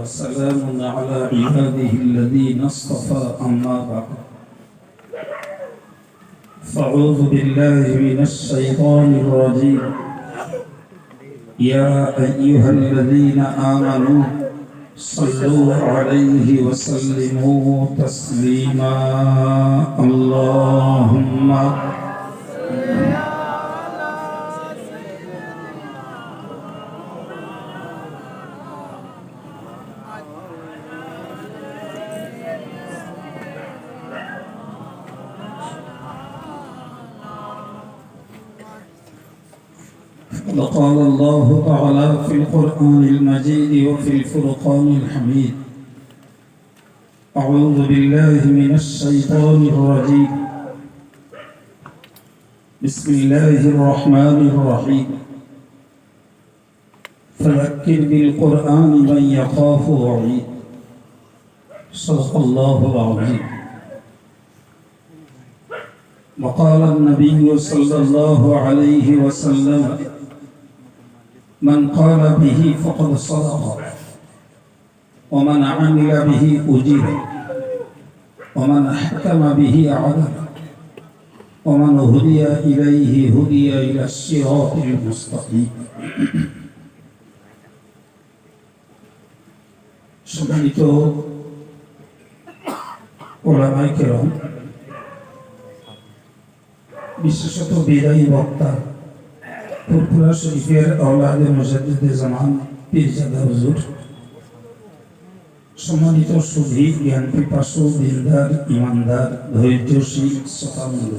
وسلام على عباده الذين اصطفى أما بعد فأعوذ بالله من الشيطان الرجيم يا أيها الذين آمنوا صلوا عليه وسلموا تسليما اللهم وقال الله تعالى في القرآن المجيد وفي الفرقان الحميد أعوذ بالله من الشيطان الرجيم بسم الله الرحمن الرحيم فذكر بالقرآن من يخاف وعيد صدق الله العظيم وقال النبي صلى الله عليه وسلم من قال به فقد صدق ومن عمل به أجير ومن حكم به عدل ومن هدي إليه هدي إلى الصراط المستقيم সম্মানিত ওলামায়ে কেরাম বিশেষত বিদায়ী বক্তা ফুরফুরা শরীফের আওলাদে মুজাদ্দিদে জামান পীরজাদা হুজুর, সম্মানিত সুধী জ্ঞান পিপাসু দিলদার ইমানদার ধৈর্যশীল শ্রোতাবৃন্দ,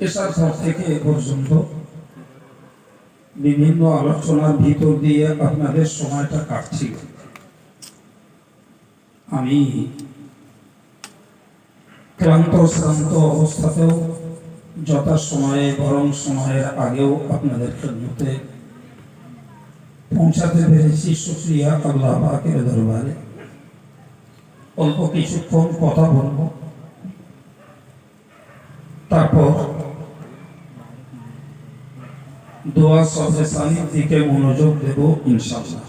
এসার পর থেকে এ পর্যন্ত বিভিন্ন আলোচনার ভিতর দিয়ে আপনাদের সময়টা কাটছিল। আমি ক্লান্ত শ্রান্ত অবস্থাতেও যথাসময়ে বরং সময়ের আগেও আপনাদের খেদমতে পৌঁছাতে পেরেছি। শুকরিয়া আল্লাহ পাকের দরবারে। অল্প কিছুক্ষণ কথা বলবো, তারপর দোয়া সফে সানির দিকে মনোযোগ দেব ইনশাআল্লাহ।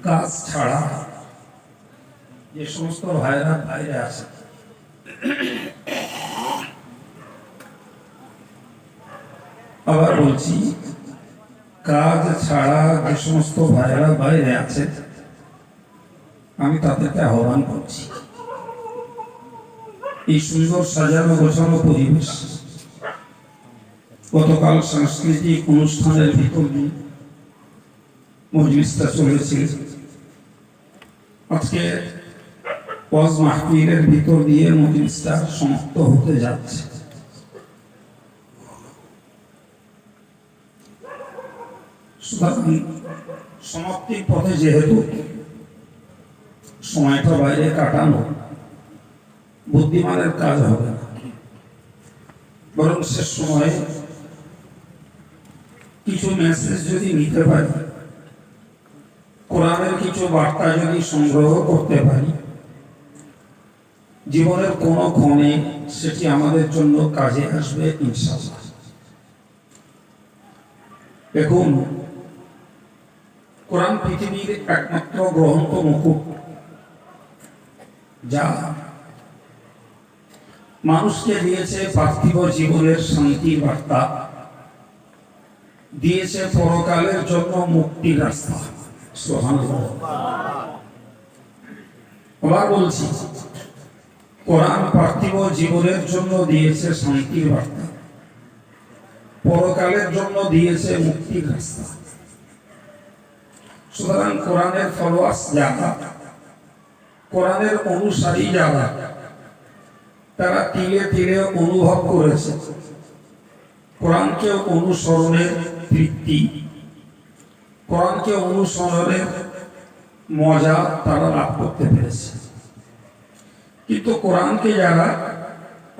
কাজ ছাড়া যে সমস্ত ভাইরা বাইরে আছে, আবার বলছি, কাজ ছাড়া যে সমস্ত ভাইরা বাইরে আছে আমি তাদেরকে আহ্বান করছি, এই সুন্দর সাজানো গোছানো পরিবেশ, গতকাল সাংস্কৃতিক অনুষ্ঠানের ভিতর দিয়ে মজলিসটা চলেছিল, আজকে ওয়াজ মাহফিলের ভিতর দিয়ে মজলিসটা সমাপ্ত হতে যাচ্ছে। সমাপ্তির পথে যেহেতু সময়টা বাইরে কাটানো বুদ্ধিমানের কাজ হবে না, বরং শেষ সময়ে কিছু মেসেজ যদি নিতে পারি, কোরআনের কিছু বার্তা যদি সংগ্রহ করতে পারি, জীবনের কোন ক্ষণে সেটি আমাদের জন্য কাজে আসবে ইনশাআল্লাহ। দেখুন, কোরআন পৃথিবীর একমাত্র গ্রন্থ মুকুট, যা মানুষকে দিয়েছে পার্থিব জীবনের শান্তির বার্তা, দিয়েছে পরকালের জন্য মুক্তির রাস্তা। সুবহানাল্লাহ। আবার বলছি, কোরআন পার্থিব জীবনের জন্য দিয়েছে শান্তির বার্তা, পরকালের জন্য দিয়েছে মুক্তির রাস্তা। সুতরাং কোরআনের ফলোয়ার্স যারা, কোরআনের অনুসারী যারা, তারা তিলে তিলে অনুভব করেছে কোরআনকে অনুসরণের তৃপ্তি, কোরআনকে অনুসরণের মজা তারা লাভ করতে পেরেছে। কিন্তু কোরআনকে যারা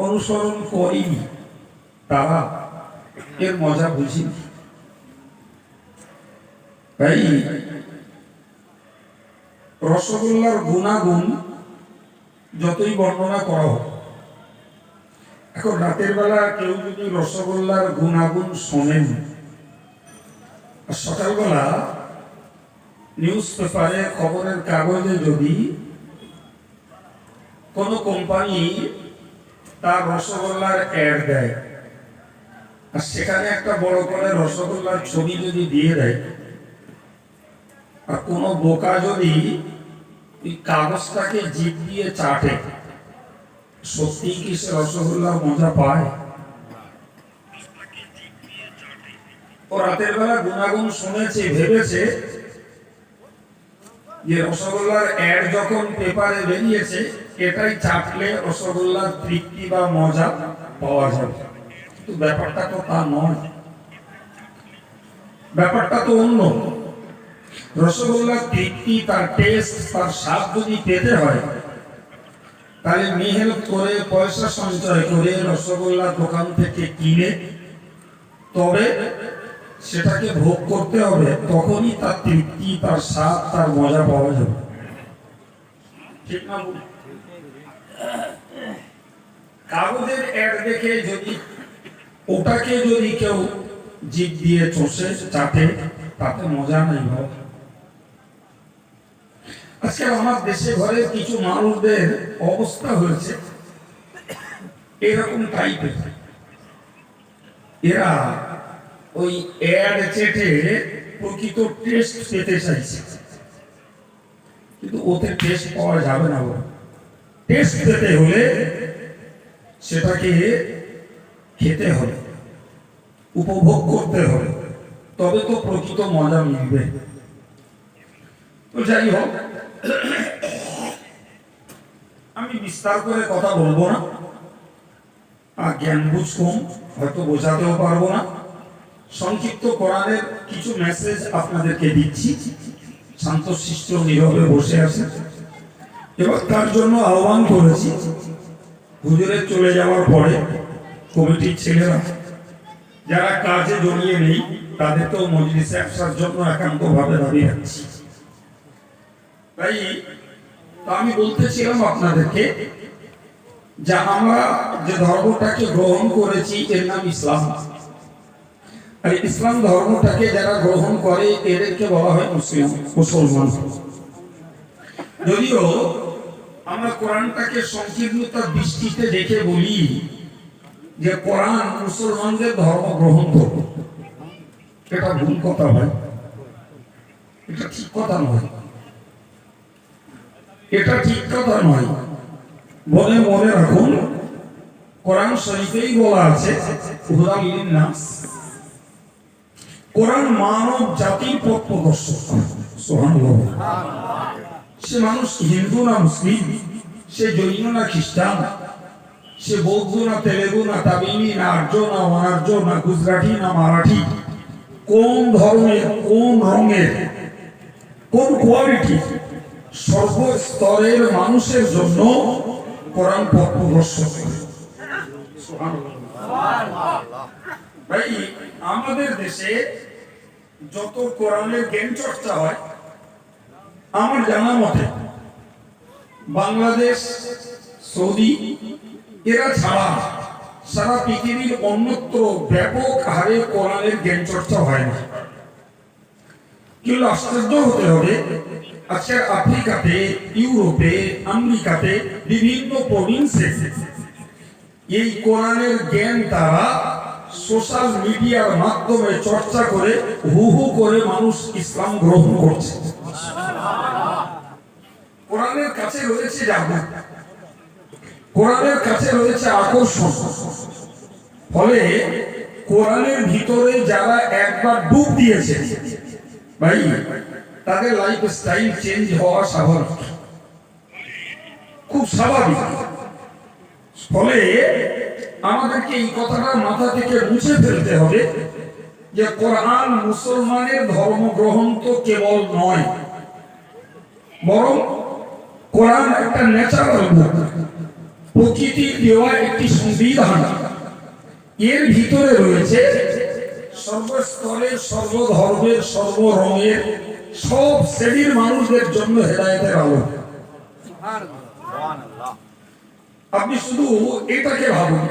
অনুসরণ করেনি তারা এর মজা বুঝিনি। তাই রসগোল্লার গুণাগুণ যতই বর্ণনা করা হোক, এখন রাতের বেলা কেউ যদি রসগোল্লার গুণাগুণ শোনেন আর সকালবেলা নিউজ পেপারে, খবরের কাগজে যদি কোন কোম্পানি তার রসগোল্লার অ্যাড দেয় আর সেখানে একটা বড় করে রসগোল্লার ছবি যদি দিয়ে দেয়, আর কোন বোকা যদি ওই কাগজটাকে জিভ দিয়ে চাটে, সত্যি কি সে রসগোল্লার মজা পায়? ও রাতের বেলা গুনাগুন শুনেছে, ভেবেছে যে রসগোল্লার অ্যাড যখন পেপারে বেরিয়েছে, এটাই চাটলে রসগোল্লার তৃপ্তি বা মজা পাওয়া যাবে। কিন্তু ব্যাপারটা তো তা নয়, ব্যাপারটা তো অন্য। রসগোল্লার তৃপ্তি, তার টেস্ট, তার স্বাদ যদি পেতে হয়, তাহলে মেহনত করে, পয়সা সঞ্চয় করে রসগোল্লা দোকান থেকে কিনে তবে সেটাকে ভোগ করতে হবে, তখনই তার তৃপ্তি, তার স্বাদ, তার মজা পাওয়া যাবে। ঠিক না? কাগজের অ্যাড দেখে যদি ওটাকে যদি কেউ জিভ দিয়ে চষে চাটে, তাতে মজা নেই ভাই। আজকে আমার দেশে ঘরে কিছু মানুষদের অবস্থা হয়েছে এরকম টাইপের। এরা ওই অ্যাড চেটে প্রকৃত টেস্ট পেতে চাইছে, কিন্তু ওতে টেস্ট পাওয়া যাবে না। টেস্ট পেতে হলে সেটাকে খেতে হবে, উপভোগ করতে হবে, তবে তো প্রকৃত মজা মিলবে। তো যাই হোক, আমি বিস্তার করে কথা বলবো না, আর জ্ঞান বুঝ কম, হয়তো বোঝাতেও পারবো না। সংক্ষিপ্ত কোরআনের কিছু মেসেজ আপনাদেরকে দিচ্ছি। শান্তশিষ্ট নীরবে বসে আছে। এবার তার জন্য আহ্বান করেছি, হুজুরের চলে যাওয়ার পরে কমিটির ছেলেরা যারা কাজে জড়িয়ে নেই, তাদেরকেও মজলিসে আসার জন্য একান্তভাবে দাবি রাখছি। তাই আমি বলতেছিলাম আপনাদেরকে যে আমরা যে ধর্মটাকে গ্রহণ করেছি এর নাম ইসলাম। আর ইসলাম ধর্মটাকে যারা গ্রহণ করে এদেরকে বলা হয় মুসলমান। যদিও আমরা কোরআনটাকে সংকীর্ণতার দৃষ্টিতে দেখে বলি যে কোরআন মুসলমানদের ধর্ম গ্রহণ করবে, এটা ভুল কথা ভাই, এটা ঠিক কথা নয়, এটা ঠিক কথা নয়। বলে মনে রাখুন, কোরআন শরীফেই বলা আছে হুদাল লিন-নাস, কোরআন মানব জাতির পথ প্রদর্শক। সুবহানাল্লাহ। সে মানুষ হিন্দু না মুসলিম, সে জৈন না খ্রিস্টান, সে বৌদ্ধ না তেলেগু না তামিলি না আর্য না অনার্য না গুজরাটি না মারাঠি, কোন ধর্মের, কোন রঙের, কোন কোয়ালিটি, সর্বস্তরের মানুষের জন্য কোরআন পথ প্রদর্শক। ভাই, আমাদের দেশে যত কোরআনের জ্ঞান চর্চা হয়, আমার জানা মতে বাংলাদেশ, সৌদি এরা ছাড়া সারা পৃথিবীর অন্যত্র ব্যাপক হারে কোরআনের জ্ঞান চর্চা হয় না। কিন্তু আশ্চর্য হতে হবে, আজকের আফ্রিকাতে, ইউরোপে, আমেরিকাতে বিভিন্ন প্রভিন্সে এই কোরআনের জ্ঞান তারা সোশ্যাল মিডিয়ার মাধ্যমে চর্চা করে হু হু করে মানুষ ইসলাম গ্রহণ করছে। কোরআনের কাছে রয়েছে জাদু, কোরআনের কাছে রয়েছে আকর্ষণ। ফলে কোরআনের ভিতরে যারা একবার ডুব দিয়েছে ভাই, তাদের লাইফ স্টাইল চেঞ্জ হওয়া স্বাভাবিক, খুব স্বাভাবিক। ফলে আমাদেরকে এই কথাটা মাথা থেকে মুছে ফেলতে হবে যে কোরআন মুসলমানের ধর্মগ্রহণ তো কেবল নয়, বরং কোরআন একটা ন্যাচারাল বুক, প্রকৃতির দেওয়া একটি সংবিধান। এর ভিতরে রয়েছে সর্বস্তরের, সর্বধর্মের, সর্বরঙের, সব শ্রেণীর মানুষদের জন্য হেদায়েতের আলো। আপনি শুধু এটাকে ভাবুন,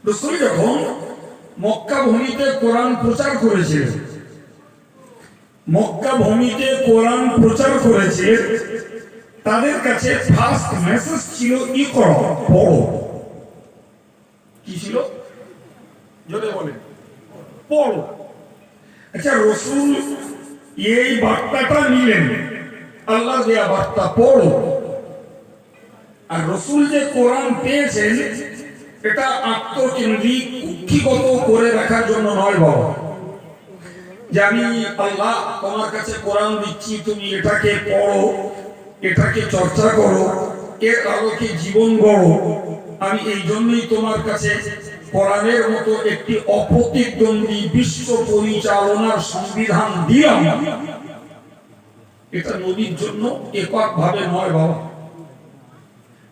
রাসূল যখন মক্কা ভূমিতে কোরআন প্রচার করেছিলেন, মক্কা ভূমিতে কোরআন প্রচার করেছে, তাদের কাছে ফার্স্ট মেসেজ ছিল ইকরা, পড়ো। কি ছিল? জোরে বলেন, পড়ো। আচ্ছা, রাসূল এই বার্তাটা নিলেন, আল্লাহ দেয়া বার্তা, পড়ো। আর রাসূল যে কোরআন পেয়েছেন, এটা আত্মকেন্দ্রিক কুক্ষিগত করে রাখার জন্য নয় বাবা, যে আমি আল্লাহ তোমার কাছে কোরআন দিচ্ছি, তুমি এটাকে পড়ো, এটাকে চর্চা করো, এর আলোকে জীবন গড়ো, আমি এই জন্যই তোমার কাছে কোরআনের মতো একটি অপ্রতিদ্বন্দ্বী বিশ্ব পরিচালনার সংবিধান দিলাম। এটা নবীর জন্য এককভাবে নয় বাবা,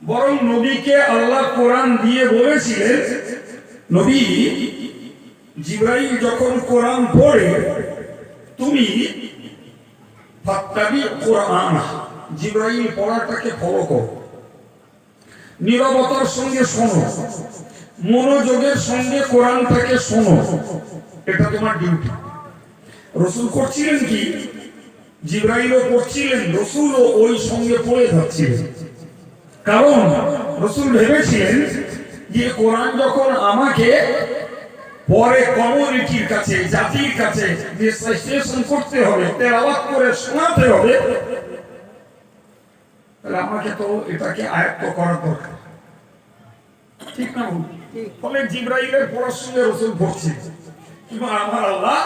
বরং নবীকে আল্লাহ কোরআন দিয়ে বলেছিলেন, নবী জিবরাইল যখন কোরআন পড়ে, তুমি ফাত্তাবি কোরআন, জিবরাইল পড়াটাকে ফলো করো, নীরবতার সঙ্গে শোনো, মনোযোগের সঙ্গে কোরআনটাকে শোনো, এটা তোমার ডিউটি। রাসূল করছিলেন কি? জিবরাইলও পড়ছিলেন, রাসূলও ওই সঙ্গে পড়ে যাচ্ছিলেন। কারণ রাসূল ভেবেছিলেন যে কোরআন যখন আমাকে পরে কমিউনিটির কাছে, জাতির কাছে রেসাইটেশন করতে হবে, তেলাওয়াত করে শোনাতে হবে, তাহলে আমাকে তো এটাকে আয়ত্ত করা দরকার, ঠিক না? ফলে জিবরাইলের পড়ার সঙ্গে রাসূল পড়ছে, কিন্তু আমার আল্লাহ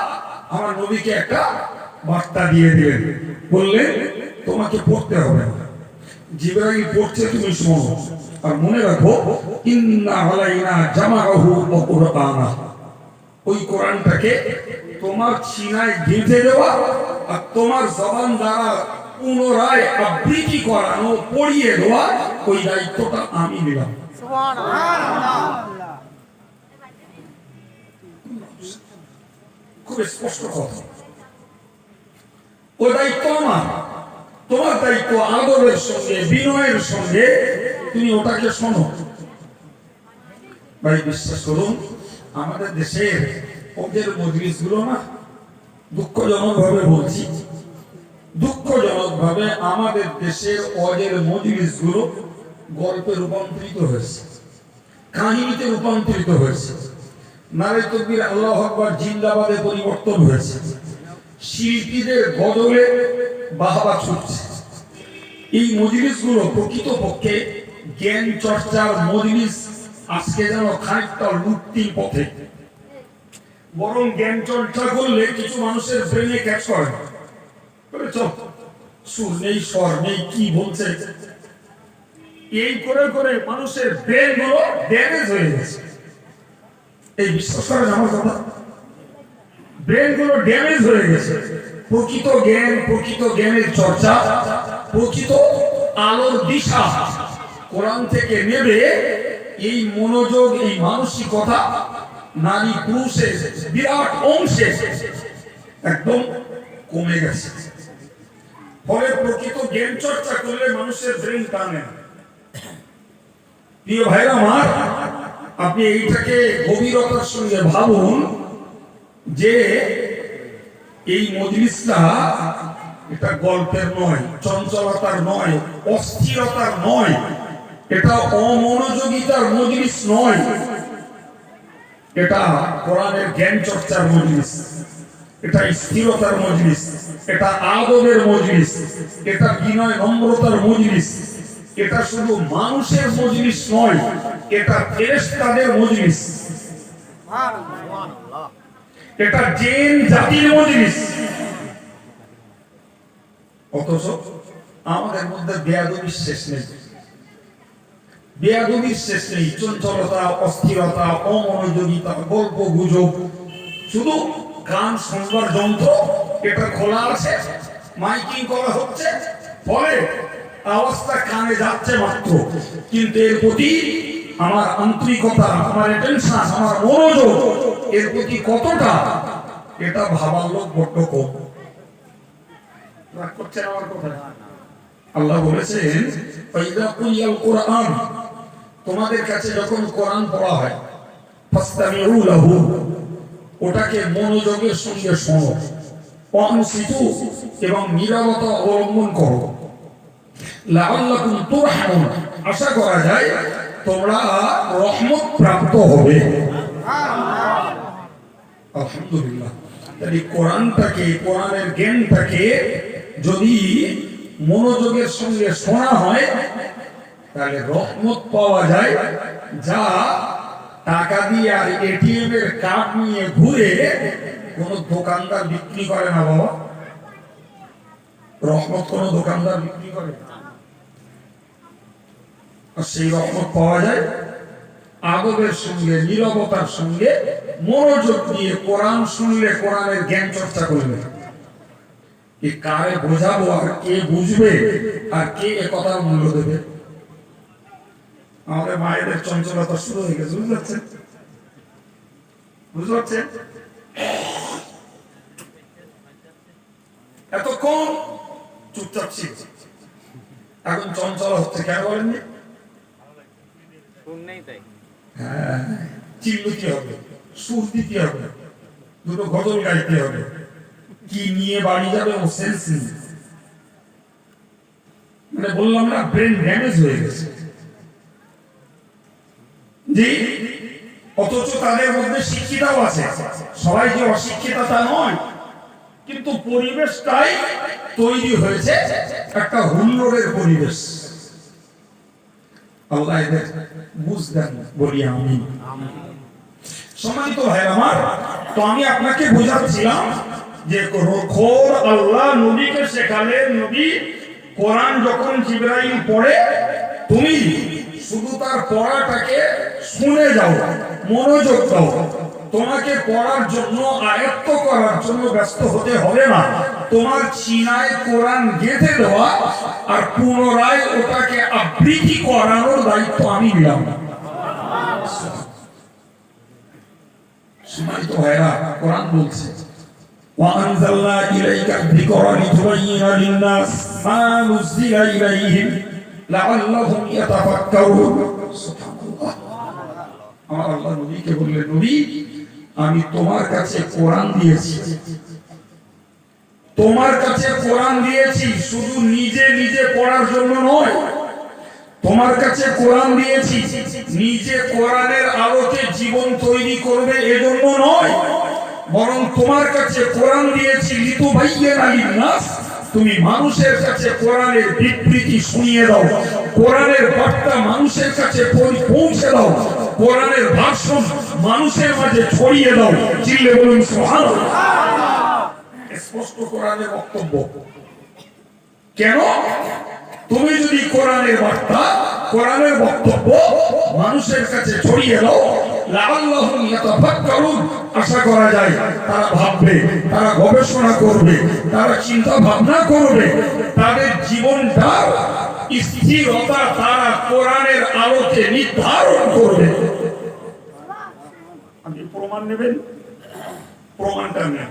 আমার নবীকে একটা বার্তা দিয়ে দিলেন, বললেন তোমাকে পড়তে হবে। জিবরাইল পড়ছে, তুমি শোনো, আর মনে রাখো ইন্না আলাইনা জামাআহু ওয়া কুরআনা, ওই কোরআনটাকে তোমার সিনায় গেঁথে দেওয়া আর তোমার জবান দ্বারা পুনরায় আবৃত্তি করানো, পড়িয়ে দেওয়া, ওই দায়িত্বটা আমি নিলাম। খুব স্পষ্ট কথা, ওই দায়িত্ব আমার, তোমার দায়িত্ব আদরের সঙ্গে, বিনয়ের সঙ্গে তুমি ওটাকে শোনো। ভাই বিশ্বাস করুন, আমাদের দেশের ওদের মজলিস গুলো না, দুঃখজনক ভাবে বলছি, দুঃখজনক ভাবে আমাদের দেশের ওদের মজলিস গুলো গল্পে রূপান্তরিত হয়েছে, কাহিনীতে রূপান্তরিত হয়েছে, নারে তাকবীর আল্লাহু আকবার জিন্দাবাদে পরিবর্তন হয়েছে, শিল্পীদের গজলে বাহবা ছুটছে। এই মজলিস গুলো প্রকৃতপক্ষে জ্ঞান চর্চার মজলিস আজকে যেন খানিকটা লুপ্তির পথে। বরং জ্ঞান চর্চা করলে কিছু মানুষের ব্রেনে ক্যাচ করে, সুর নেই, স্বর নেই, কি বলছে, এই করে করে মানুষের ব্রেন গুলো ড্যামেজ হয়ে গেছে। এই বিশ্বাস করেন আমার কথা, ব্রেন গুলো ড্যামেজ হয়ে গেছে। প্রকৃত জ্ঞান, প্রকৃত জ্ঞানের চর্চা, প্রকৃত আলোর দিশা কোরআন থেকে নেবে, এই মনোযোগ, এই মানসিকতা নারী পুরুষের বিরাট অংশে একদম কমে গেছে। ফলে প্রকৃত জ্ঞান চর্চা করলে মানুষের ব্রেন টানে। প্রিয় ভাইরা আমার, আপনি এইটাকে গভীরতার সঙ্গে ভাবুন যে এই মজলিসটা এটা গল্পের নয়, চঞ্চলতার নয়, অস্থিরতার নয়, এটা অমনোযোগিতার মজলিস নয়, এটা কোরআনের জ্ঞান চর্চার মজলিস, এটা স্থিরতার মজলিস, এটা আদবের মজলিস, এটা বিনয় নম্রতার মজলিস, এটা শুধু মানুষের মজলিস নয়, এটা ফেরেশতাদের মজলিস, এটা জিন জাতির মজলিস। অথচ আমাদের মধ্যে বেয়াদবির শেষ নেই, বেয়াদবির শেষ নেই, চঞ্চলতা, অস্থিরতা, অমনোযোগিতা, গল্প গুজব, শুধু গান শুনবার যন্ত্র এটা খোলা আছে, মাইকিং করা হচ্ছে, ফলে আওয়াজটা কানে যাচ্ছে মাত্র, কিন্তু এর প্রতি আমার আন্তরিকতা, আমার অ্যাটেনশন, আমার মনোযোগ এর প্রতি কতটা, এটা ভাবার লোক বড্ড কম। রাগ করছেন আমার কথা? আল্লাহ বলেছেন, ফাইদা কুলিয়াল কোরআন, তোমাদের কাছে যখন কোরআন পড়া হয়, ফাসতামিউ লাহু, ওটাকে মনোযোগের সঙ্গে শোনো। ওয়ানসিতু এবং নীরবতা অবলম্বন করো লাআল্লাকুম তুরহামুন আশা করা যায় তোমরা রহমত প্রাপ্ত হবে। আলহামদুলিল্লাহ। তাহলে কোরআনটাকে কোরআনের জ্ঞানটাকে যদি মনোযোগের সঙ্গে শোনা হয় তাহলে রহমত পাওয়া যায়, যা টাকা দিয়ে আর এটিএম এর কার্ড নিয়ে ঘুরে কোন দোকানদার বিক্রি করে না বাবা। রহমত কোন দোকানদার বিক্রি করে না। আর সেই রহমত পাওয়া যায় আদবের সঙ্গে নীরবতার সঙ্গে মনোযোগ দিয়ে কোরআন শুনলে, কোরআনের জ্ঞান চর্চা করলে। কি কারে বোঝাবো আর কে বুঝবে আর কে এ কথার মূল্য দেবে? আমাদের মায়েদের চঞ্চলতা শুরু হয়ে গেছে, বুঝতে পারছেন? বুঝতে পারছেন? এতক্ষণ চুপচাপ ছিল, এখন চঞ্চল হচ্ছে। কেন বলেননি? হ্যাঁ, চিল্লতে হবে, সুর দিতে হবে, দুটো গজল গাইতে হবে, কি নিয়ে বাড়ি যাবে ও সেন্স নেই। মানে বললাম না, ব্রেন ড্যামেজ হয়ে গেছে। জি, অথচ তাদের মধ্যে শিক্ষিতাও আছে, সবাই যে অশিক্ষিত তা নয়, কিন্তু পরিবেশটাই তৈরি হয়েছে একটা হুল্লোড়ের পরিবেশ। আল্লাহ এদের বুঝ দেন বলি আমিন। সম্মানিত ভাই আমার, তো আমি আপনাকে বোঝাচ্ছিলাম যে খোদ আল্লাহ নবীকে শেখালেন, নবী কোরআন যখন জিবরাইল পড়ে তুমি শুধু তার পড়াটাকে শুনে যাও, মনোযোগ দাও। তোমাকে পড়ার জন্য, আয়ত্ত করার জন্য ব্যস্ত হতে হবে না। তোমার সিনায় কোরআন গেঁথে দেওয়া আর পুনরায় ওটাকে আবৃত্তি করানোর দায়িত্ব আমি নিলাম। সম্মানিত ভাইরা, কোরআন বলছে وأنزلنا إليك الذكر لتبين للناس ما نزل إليهم لعلهم يتفكرون। আমার আল্লাহ নবীকে বললেন, নবী আমি তোমার কাছে কোরআন দিয়েছি, তোমার কাছে কোরআন দিয়েছি শুধু নিজে নিজে পড়ার জন্য নয়, তোমার কাছে কোরআন দিয়েছি নিজে কোরআনের আলোকে জীবন তৈরি করবে এজন্য নয়, বরং তোমার কাছে কোরআন দিয়েছি লিতুবাইয়িনা লিন-নাস, তুমি মানুষের কাছে কোরআনের বিবৃতি শুনিয়ে দাও, কোরআনের বার্তা মানুষের কাছে পৌঁছে দাও, কোরআনের ভাষণ মানুষের মাঝে ছড়িয়ে দাও। চিল্লে বলুন সুবহানাল্লাহ। স্পষ্ট কোরআনের বক্তব্য। কেন? তুমি যদি কোরআনের বার্তা, কোরআনের বক্তব্য মানুষের কাছে ছড়িয়ে দাও, লাআল্লাহুম ইয়াতাফাক্কারুন, আশা করা যায় তারা ভাববে, তারা গবেষণা করবে, তারা চিন্তা ভাবনা করবে, তাদের জীবনটা স্থিরতা তারা কোরআনের আলোকে নির্ধারণ করবে। আপনি প্রমাণ নেবেন? প্রমাণটা নেন,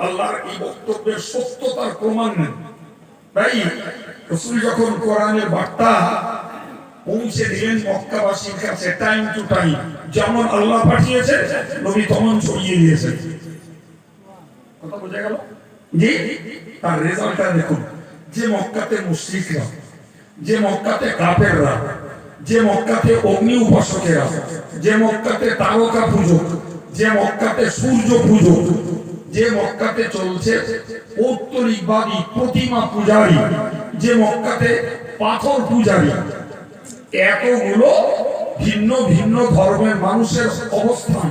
আল্লাহর এই বক্তব্যের সত্যতার প্রমাণ নেন। তাই রাসূল যখন কোরআনের বার্তা পৌঁছে দিলেন মক্কাবাসীর কাছে টাইম টু টাইম, যেমন আল্লাহ পাঠিয়েছে নবী তেমন ছড়িয়ে দিয়েছেন। কথা বোঝা গেল? জি, তার রেজাল্টটা দেখুন। যে মক্কাতে মুশরিকরা, যে মক্কাতে কাফেররা, যে মক্কাতে অগ্নি উপাসকেরা, যে মক্কাতে তারকা পূজক, যে মক্কাতে সূর্য পূজক, যে মক্কাতে চলছে পৌত্তলিকবাদী প্রতিমা পূজারী, যে মক্কাতে পাথর পূজারী, এতগুলো ভিন্ন ভিন্ন ধর্মের মানুষের অবস্থান।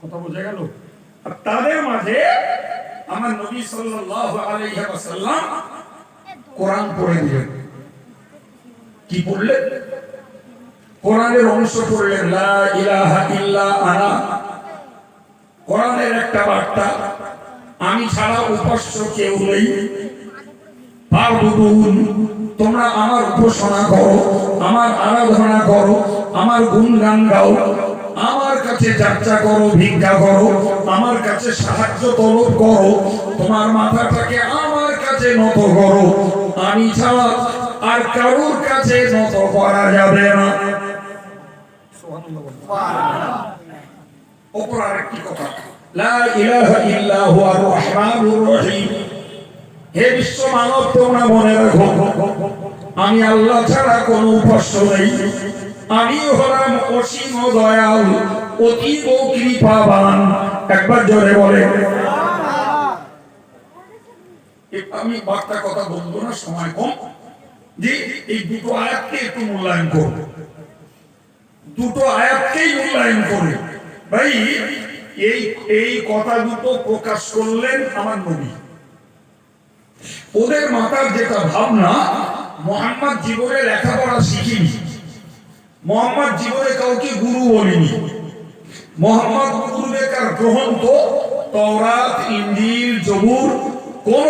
কথা বোঝা গেল? আর তাদের মাঝে আমার নবী সাল্লাল্লাহু আলাইহি ওয়াসাল্লাম কোরআন পড়ে দিলেন। কি পড়লেন? কোরআনের অংশ পড়লেন, লা ইলাহা ইল্লা আনা। কোরআনের একটা বার্তা, আমি ছাড়া উপাস্য কেউ নেই। ফাবুদুন, তোমরা আমার উপাসনা করো, আমার আরাধনা করো, আমার গুণগান গাও, আমার কাছে যাত্রা করো, ভিক্ষা করো, আমার কাছে সাহায্য তলব করো, তোমার মাথাটাকে আমার কাছে নত করো, আমি ছাড়া আর কারোর কাছে নত করা যাবে না। সুবহানাল্লাহ। অপর আরেকটি কথা, লা ইলাহা ইল্লা হুয়ার রহমানুর রহিম। হে বিশ্ব মানব, তোমরা মনে রাখো, আমি আল্লাহ ছাড়া কোনো উপাস্য নেই। আমি হলাম অসীম দয়াল, অতীব কৃপাবান। একবার জোরে বলে। আমি বার্তা কথা বলবো না, সময় কম। যে এই দুটো আয়াতকে একটু মূল্যায়ন করব, দুটো আয়াতকেই মূল্যায়ন করে। ভাই, এই কথা দুটো প্রকাশ করলেন আমার নবী। ওদের মাথার যেটা ভাবনা, মুহাম্মদ জীবনে লেখাপড়া শিখিনি, মুহাম্মদ জীবনে কাউকে গুরু বলেনি, মুহাম্মদ পূর্বেকার গ্রন্থ তাওরাত, ইনজিল, জবুর কোন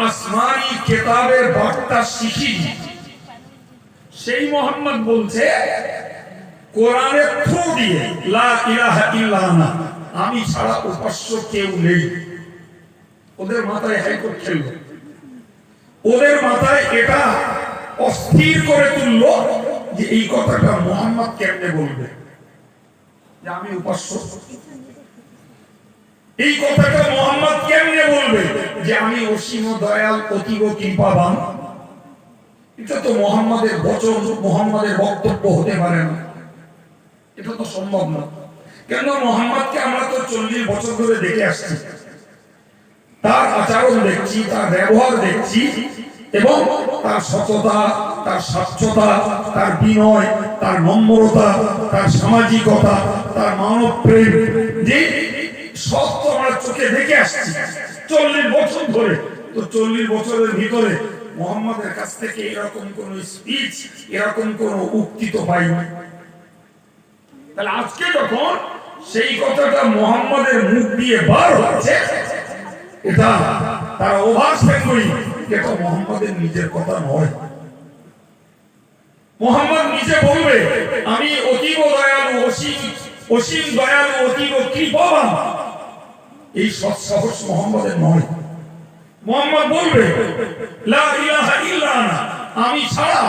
আসমানি কিতাবের বার্তা শিখিনি। সেই মুহাম্মদ বলছে কোরআনের থ্রু দিয়ে লা ইলাহা ইল্লা আনা, আমি ছাড়া উপাস্য কেউ নেই। ওদের মাথায় হাইকোর্ট খেলল, ওদের মাথায় এটা অস্থির করে তুলল যে এই কথাটা মুহাম্মদ কেমনে বলবে যে আমি উপাস্য। এই কথাটা মুহাম্মদ কেমনে বলবে যে আমি অসীম দয়াল, অতীব কৃপাবান। এটা তো মুহাম্মাদের বচন, মুহাম্মাদের বক্তব্য হতে পারে না, এটা তো সম্ভব না। কেন? মুহাম্মদকে আমরা তো 40 বছর ধরে দেখে আসছি, তার আচরণ দেখছি, তার ব্যবহার দেখছি, এবং তার সততা, তার স্বচ্ছতা, তার বিনয়, তার নম্রতা, তার সামাজিকতা, তার মানব প্রেম, যে সব তো আমরা চোখে দেখে আসছি 40 বছর ধরে। তো 40 বছরের ভিতরে মুহাম্মাদের কাছ থেকে এরকম কোন স্পিচ, এরকম কোন উক্তি তো পাইনি। তাহলে আজকে যখন সেই কথাটা মুহাম্মাদের মুখ দিয়ে বার হচ্ছে, এটা তারা ওভারস্ট্যান্ড করি, এটা মুহাম্মাদের নিজের কথা নয়। মুহাম্মদ নিজে বলবে আমি অতীব দয়ালু, অসীম দয়ালু, অতীব কৃপাবান। এই সৎসাহস মুহাম্মাদের নয়। মুহাম্মদ বলবে লা ইলাহা ইল্লা আনা, আমি ছাড়া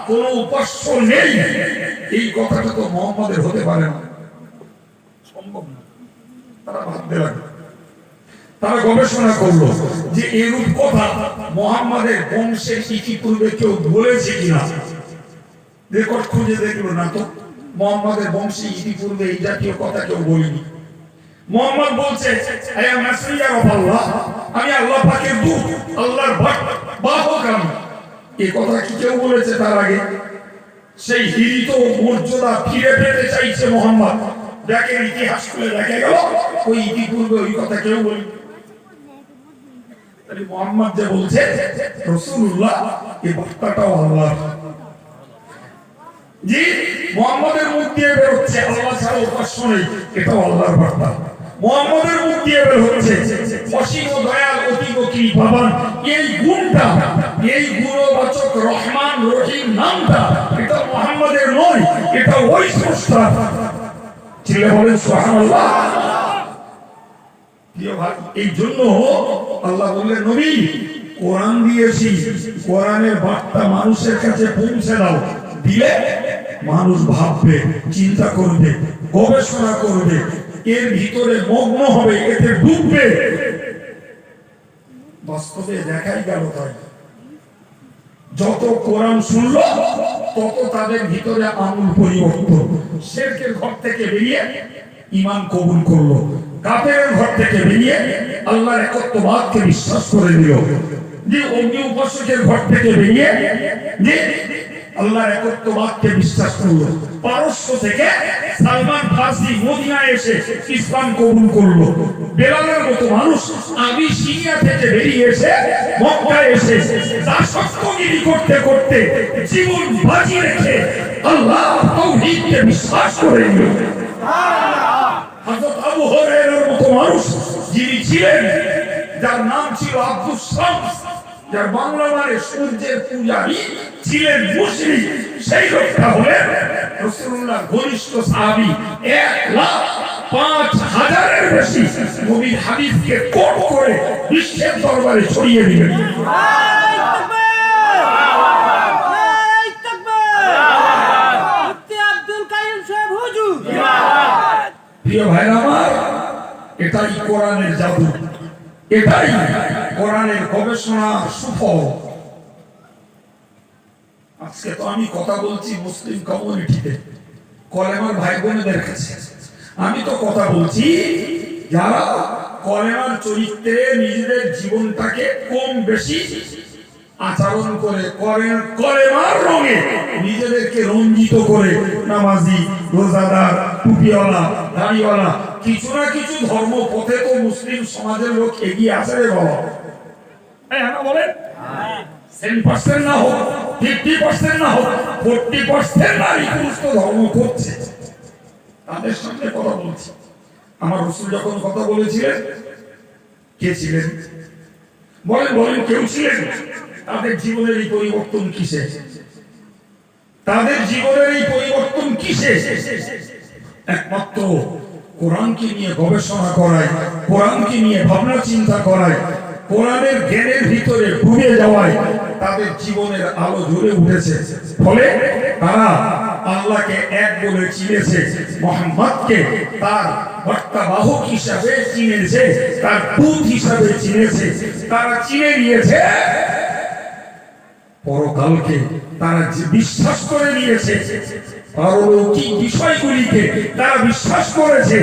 কোনো উপাস্য নেই। এই কথাটা তো মুহাম্মাদের হতে পারে না, সম্ভব না। তারা ভাবতে লাগে, তারা গবেষণা করলো যে এরূপ কথা মুহাম্মাদের বংশের ইতিপূর্বে কেউ বলেছে কিনা। রেকর্ড খুঁজে দেখলো না, তো মুহাম্মাদের বংশে ইতিপূর্বে এই জাতীয় কথা কেউ বলেনি। মুহাম্মদ বলছে আই এম মেসেঞ্জার অফ আল্লাহ, আমি আল্লাহ পাকের দূত, আল্লাহর বাহক আমি। এই কথা কি কেউ বলেছে তার আগে? সেই হিরিত মর্যাদা ফিরে পেতে চাইছে মুহাম্মদ। দেখেন ইতিহাস খুলে দেখা গেল ওই ইতিপূর্বে ওই কথা কেউ বলেনি। তাহলে মুহাম্মদ যে বলছে রাসূলুল্লাহ, এই বার্তাটাও আল্লাহর। জি, মুহাম্মাদের মুখ দিয়ে বের হচ্ছে আল্লাহ ছাড়া উপাস্য নেই, এটাও আল্লাহর বার্তা। মুহাম্মাদের মুখ দিয়ে বের হচ্ছে অসীম দয়াল, অতীব কৃপাবান। এই গুণটা, এই গুণবাচক রহমান রহিম নামটা, এটা মুহাম্মাদের নয়, এটা ওই স্রষ্টা। চিল্লা বলেন সুবহানাল্লাহ। এই জন্য আল্লাহ বললেন নবী কোরআন দিয়েছি, কোরআনের বার্তা মানুষের কাছে পৌঁছে দাও। দিলে মানুষ ভাববে, চিন্তা করবে, গবেষণা করবে, এর ভিতরে মগ্ন হবে, এতে ডুববে। বাস্তবে দেখাই গেল তাই। যত কোরআন শুনলো তত তাদের ভিতরে আমূল পরিবর্তন। শিরকের ঘর থেকে বেরিয়ে ঈমান কবুল করলো, কাফেরের ঘর থেকে বেরিয়ে আল্লাহর একত্ববাদকে বিশ্বাস করে নিল। যে অগ্নি উপাসকের ঘর থেকে বেরিয়ে যে আল্লাহর একত্ববাদকে বিশ্বাস করলো। পারস্য থেকে সালমান ফারসি মদিনায় এসে ইসলাম কবুল করলো। বেলালের মতো মানুষ আবিসিনিয়া থেকে বেরিয়ে এসে মক্কায় এসে দাসত্বগিরি করতে করতে জীবন বাজি রেখে আল্লাহ তাওহীদকে বিশ্বাস করে নিল। হযরত আবু হুরায়রার মতো মানুষ যিনি ছিলেন, যার নাম ছিল আব্দুস শামস, যার বাংলা মানে সূর্যের পূজারী, ছিলেন মুশরিক, সেই লোকটা হলেন রাসূলুল্লাহর ঘনিষ্ঠ সাহাবী। 1,05,000-এর বেশি নবীর হাদিসকে কোট করে বিশ্বের দরবারে ছড়িয়ে দিলেন। প্রিয় ভাইরা আমার, এটাই কোরআনের জাদু, এটাই কোরআনের গবেষণার সুফল। আজকে তো আমি কথা বলছি মুসলিম কমিউনিটিতে, কলেমার ভাই বোনেদের কাছে আমি তো কথা বলছি যারা কলেমার চরিত্রে নিজেদের জীবনটাকে কম বেশি আচরণ করে করেন, কলেমার রঙে নিজেদেরকে রঞ্জিত করে নামাজি, রোজাদার, টুপিওয়ালা, দাড়িওয়ালা, কিছু না কিছু ধর্ম পথে তো মুসলিম সমাজের লোক এগিয়ে আসে রে বাবা। হ্যাঁ বলেন, 10% না হোক, 50% না হোক, 40% নারী পুরুষ তো ধর্ম করছে। তাদের সঙ্গে কথা বলছি। আমার রাসূল যখন কথা বলেছিলেন, কে ছিলেন বলেন বলেন, কেউ ছিলেন? তাদের জীবনের এই পরিবর্তন কিসে? তাদের জীবনের এই পরিবর্তন কিসে? একমাত্র কোরআনকে নিয়ে গবেষণা করায়, কোরআনকে নিয়ে ভাবনা চিন্তা করায়, কোরআনের জ্ঞানের ভিতরে ডুবে যাওয়ায় তাদের জীবনের আলো জ্বলে উঠেছে। ফলে তারা আল্লাহকে এক বলে চিনেছে, মুহাম্মদকে তার বার্তাবাহক হিসাবে চিনেছে, তার দূত হিসাবে চিনেছে। তারা চিনে নিয়েছে পরকালকে, তারা বিশ্বাস করে নিয়েছে পারলৌকিক বিষয়গুলিকে, তারা বিশ্বাস করেছে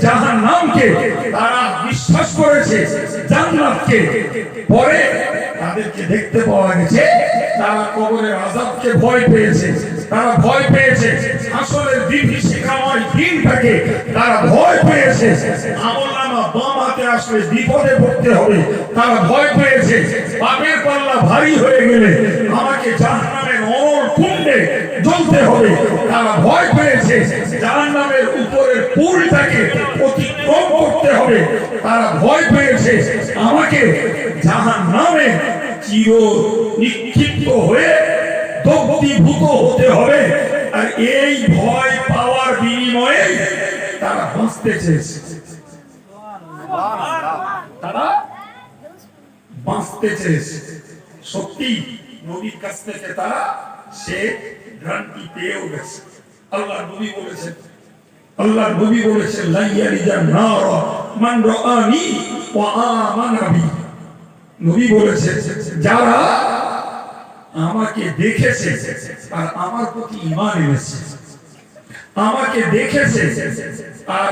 জাহান্নামকে, তারা বিশ্বাস করেছে জান্নাতকে। পরে তাদেরকে দেখতে পাওয়া গেছে তারা কবরের আযাবকে ভয় পেয়েছে, তারা ভয় পেয়েছে হাসরের বিভীষিকাময় দিনটাকে, তারা ভয় পেয়েছে আমলনামা বাম হাতে আসলে বিপদে পড়তে হবে, তারা ভয় পেয়েছে পাপের পাল্লা ভারী হয়ে গেলে আমাকে জাহান্নামের অনল কুণ্ডে জ্বলতে হবে, তারা ভয় পেয়েছে জাহান্নামের উপরের পুলটাকে অতিক্রম করতে হবে, তারা ভয় পেয়েছে আমাকে জাহান্নামে চির নিক্ষিপ্ত হয়ে দগ্ধীভূত হতে হবে। আর এই ভয় পাওয়ার বিনিময়ে তারা বাঁচতে চেয়েছে, তারা বাঁচতে চেয়েছে। সত্যি নবীর কাছ থেকে তারা সে গ্যারান্টি পেয়েও গেছে। আল্লাহর নবী বলেছেন, আল্লাহর নবী বলেছেন লা ইয়ালিজান নার মান রাআনি ওয়া আমানা বি। নবী বলেছেন যারা আমাকে দেখেছে আর আমার প্রতি ঈমান এনেছে, আমাকে দেখেছে আর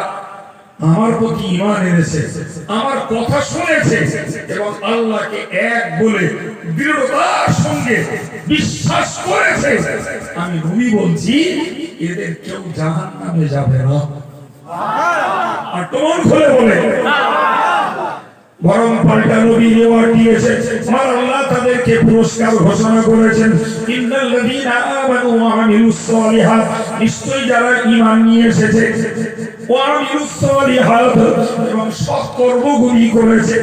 আমার প্রতি ঈমান এনেছে, আমার কথা শুনেছে এবং আল্লাহকে এক বলে দৃঢ়তার সঙ্গে বিশ্বাস করেছে, আমি নবী বলছি এদের কেউ জাহান্নামে যাবে না। আর তোমার খুলে বলে বরং পাল্টা নবী রিওয়ার্ড দিয়েছে, আমার আল্লাহ তাদেরকে পুরস্কার ঘোষণা করেছেন ইন্নাল্লাযীনা আমানু ওয়া আমিলুস সালিহাত, নিশ্চয়ই যারা ঈমান নিয়ে এসেছে ওয়া আমিলুস সালিহাত এবং সৎ কর্মগুলি করেছে,